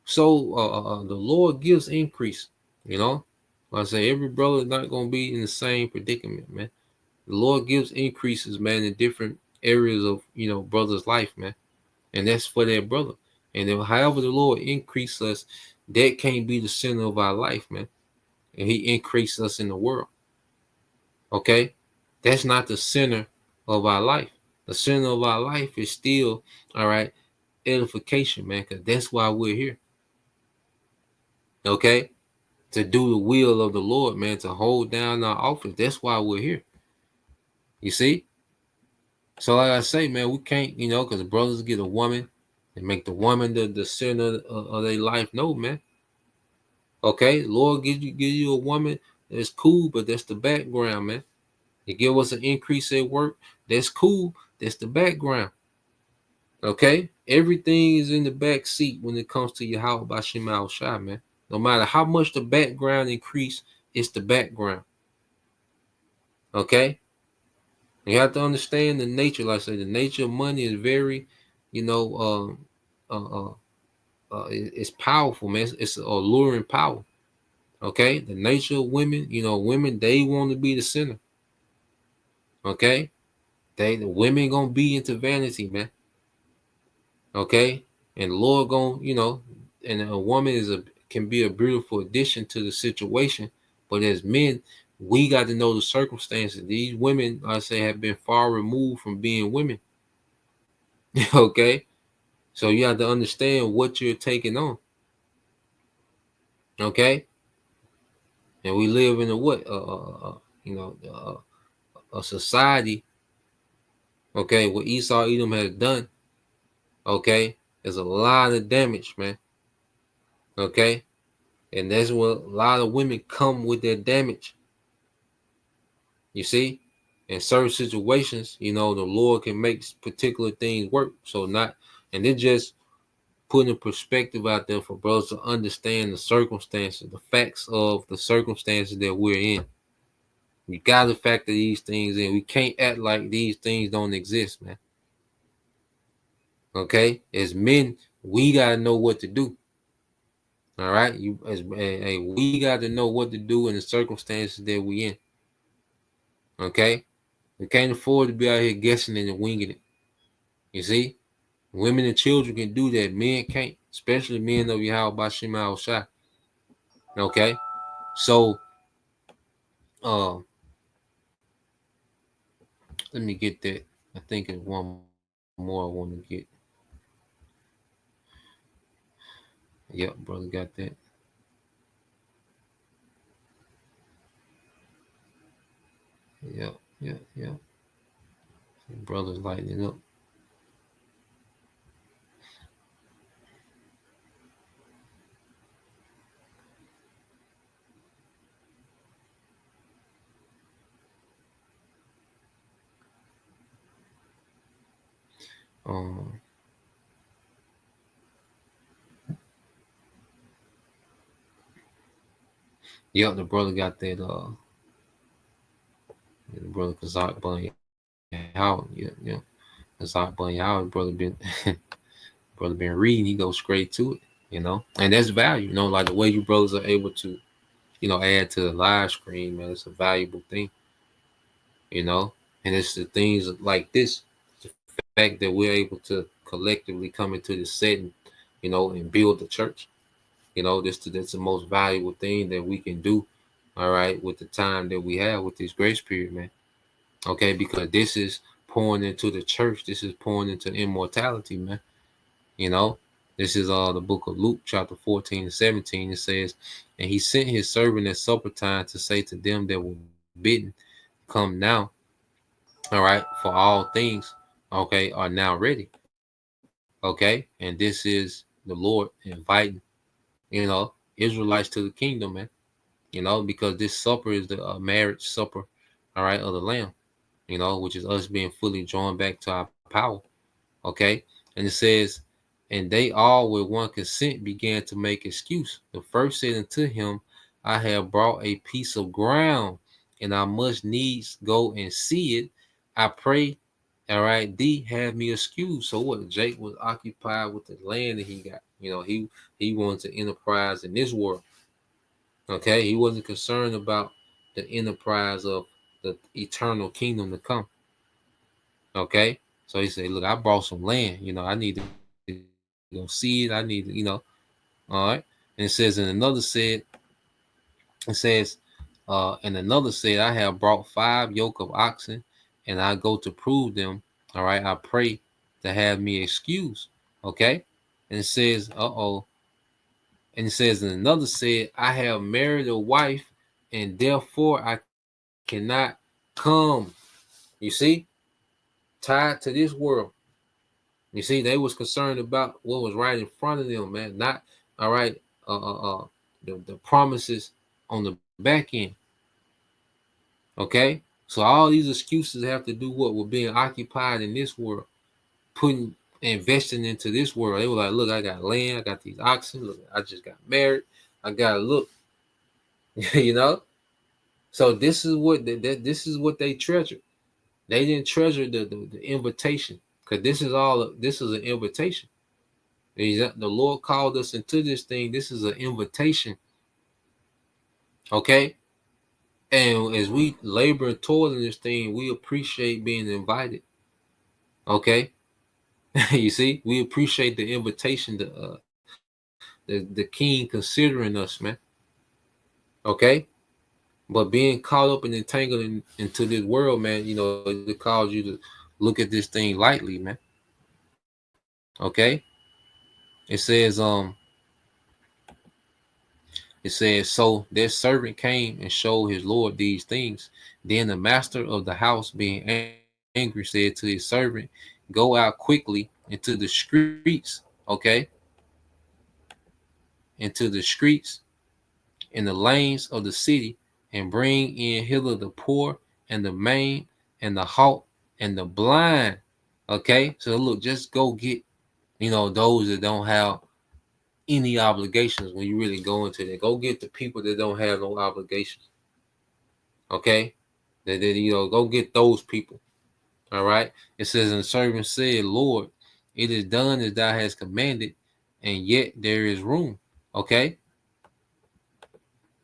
C: so the Lord gives increase. Like I say, every brother is not gonna be in the same predicament, man. The Lord gives increases, man, in different areas of brother's life, man, and that's for that brother. And then, however the Lord increase us, that can't be the center of our life, man. And He increased us in the world. Okay, that's not the center of our life. The center of our life is still, all right, edification, man, because that's why we're here. Okay, to do the will of the Lord, man, to hold down our office. That's why we're here. You see? So like I say, man, we can't, because the brothers get a woman and make the woman the center of their life. No, man. Okay, Lord give you a woman that's cool, but that's the background, man. You give us an increase at work, that's cool. That's the background. Okay? Everything is in the back seat when it comes to Yahweh by Shema Shai, man. No matter how much the background increase, it's the background. Okay? You have to understand the nature, like I said, the nature of money is very, it's powerful, man. It's alluring power. Okay? The nature of women, women, they want to be the center. Okay? The women gonna be into vanity, man. Okay, and the Lord gonna, and a woman can be a beautiful addition to the situation, but as men, we got to know the circumstances. These women, I say, have been far removed from being women. Okay, so you have to understand what you're taking on. Okay, and we live in a society. Okay, what Esau Edom has done. Okay, there's a lot of damage, man. Okay, and that's what a lot of women come with their damage. You see, in certain situations, the Lord can make particular things work. So and then just putting a perspective out there for brothers to understand the circumstances, the facts of the circumstances that we're in. You got to factor these things in. We can't act like these things don't exist, man. Okay, as men, we got to know what to do. All right, we got to know what to do in the circumstances that we in. Okay, we can't afford to be out here guessing and winging it. You see, women and children can do that. Men can't. especially men of Yahweh Bashim Al Shai. Okay, so let me get that. I think it's one more I want to get. Yep, brother got that. Yep. Brother's lighting up. Yep, the brother got that. The brother Kazak Bunny Howard. Yeah. Kazak Bunny Howard, brother been reading. He goes straight to it, and that's value. Like the way you brothers are able to, add to the live screen, man. It's a valuable thing, and it's the things like this, the fact that we're able to collectively come into this setting, and build the church. That's the most valuable thing that we can do, all right, with the time that we have with this grace period, man. Okay, because this is pouring into the church. This is pouring into immortality, man. This is the book of Luke, chapter 14 and 17. It says, and he sent his servant at supper time to say to them that were bidden, come now, all right, for all things, okay, are now ready. Okay, and this is the Lord inviting, Israelites to the kingdom, man. Because this supper is the marriage supper, all right, of the Lamb, which is us being fully joined back to our power. Okay, and it says, and they all with one consent began to make excuse. The first said unto him, I have brought a piece of ground, and I must needs go and see it. I pray, all right, thee have me excused. So what? Jake was occupied with the land that he got. He wanted to enterprise in this world. Okay, he wasn't concerned about the enterprise of the eternal kingdom to come. Okay, so he said, look, I bought some land. I need to go see it. I need to, all right. And it says, and another said, and another said, I have brought 5 yoke of oxen, and I go to prove them. All right, I pray to have me excused. Okay, and it says, and it says, and another said, I have married a wife, and therefore I cannot come. You see, tied to this world. You see, they was concerned about what was right in front of them, man. Not all right. The promises on the back end. Okay, so all these excuses have to do what with being occupied in this world, investing into this world. They were like, look, I got land, I got these oxen. Look, I just got married. I got to look. So this is what this is what they treasured. They didn't treasure the invitation, because this is an invitation. The Lord called us into this thing. This is an invitation. Okay, and as we labor and toil in this thing, we appreciate being invited. Okay, you see, we appreciate the invitation, the King considering us, man. Okay. But being caught up and entangled into this world, man, it causes you to look at this thing lightly, man. Okay. It says, so their servant came and showed his Lord these things. Then the master of the house, being angry, said to his servant, go out quickly into the streets, okay? Into the streets, in the lanes of the city, and bring in hither the poor and the maimed and the halt and the blind. Okay, so look, just go get, those that don't have any obligations. When you really go into that, go get the people that don't have no obligations. Okay, go get those people. All right. It says, and the servant said, Lord, it is done as thou hast commanded, and yet there is room. Okay.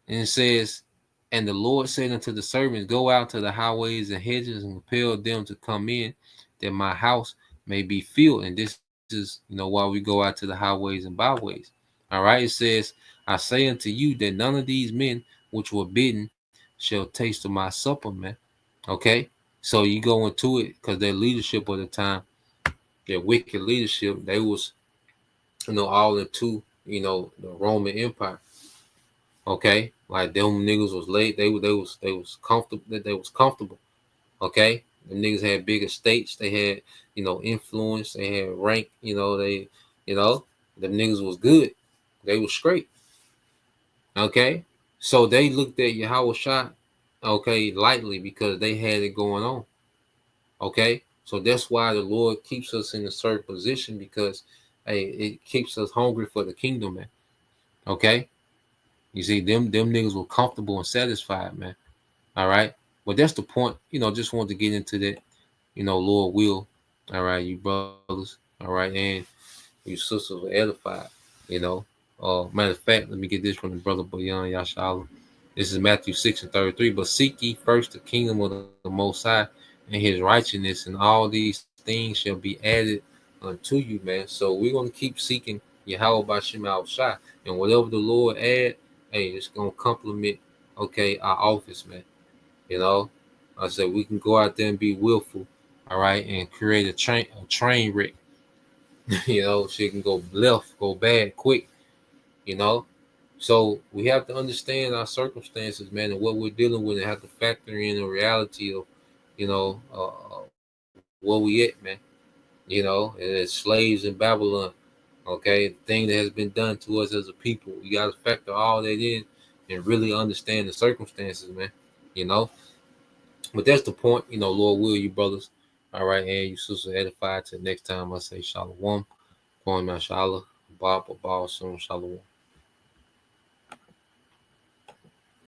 C: And it says, and the Lord said unto the servants, go out to the highways and hedges and compel them to come in, that my house may be filled. And this is, while we go out to the highways and byways. All right. It says, I say unto you that none of these men which were bidden shall taste of my supper, man. Okay. So you go into it because their leadership of the time, their wicked leadership, they was, all into, the Roman Empire. Okay. Like them niggas was late. They was comfortable. They was comfortable. Okay. Them niggas had big estates. They had, influence. They had rank. Them niggas was good. They was straight. Okay. So they looked at Yahweh Shah, okay, lightly because they had it going on. Okay. So that's why the Lord keeps us in a certain position because, hey, it keeps us hungry for the kingdom, man. Okay. You see, them niggas were comfortable and satisfied, man. All right. But that's the point. Just wanted to get into that, Lord will. All right, you brothers. All right, and you sisters were edified, you know. Matter of fact, let me get this from the brother Boyan Yashala. This is Matthew 6:33. But seek ye first the kingdom of the Most High and his righteousness, and all these things shall be added unto you, man. So we're gonna keep seeking Yahweh by Shema Shai. And whatever the Lord add, hey, it's gonna complement, okay, our office, man. You know, I said we can go out there and be willful, all right, and create a train wreck. Shit can go left, go bad, quick. You know, so we have to understand our circumstances, man, and what we're dealing with, and have to factor in the reality of, where we at, man. And as slaves in Babylon, okay, the thing that has been done to us as a people, we got to factor all that in and really understand the circumstances, man. You know. But that's the point, Lord will, you brothers. All right, and you sisters edified. Till next time, I say shalom. Going my shalom. Bob, Shalom.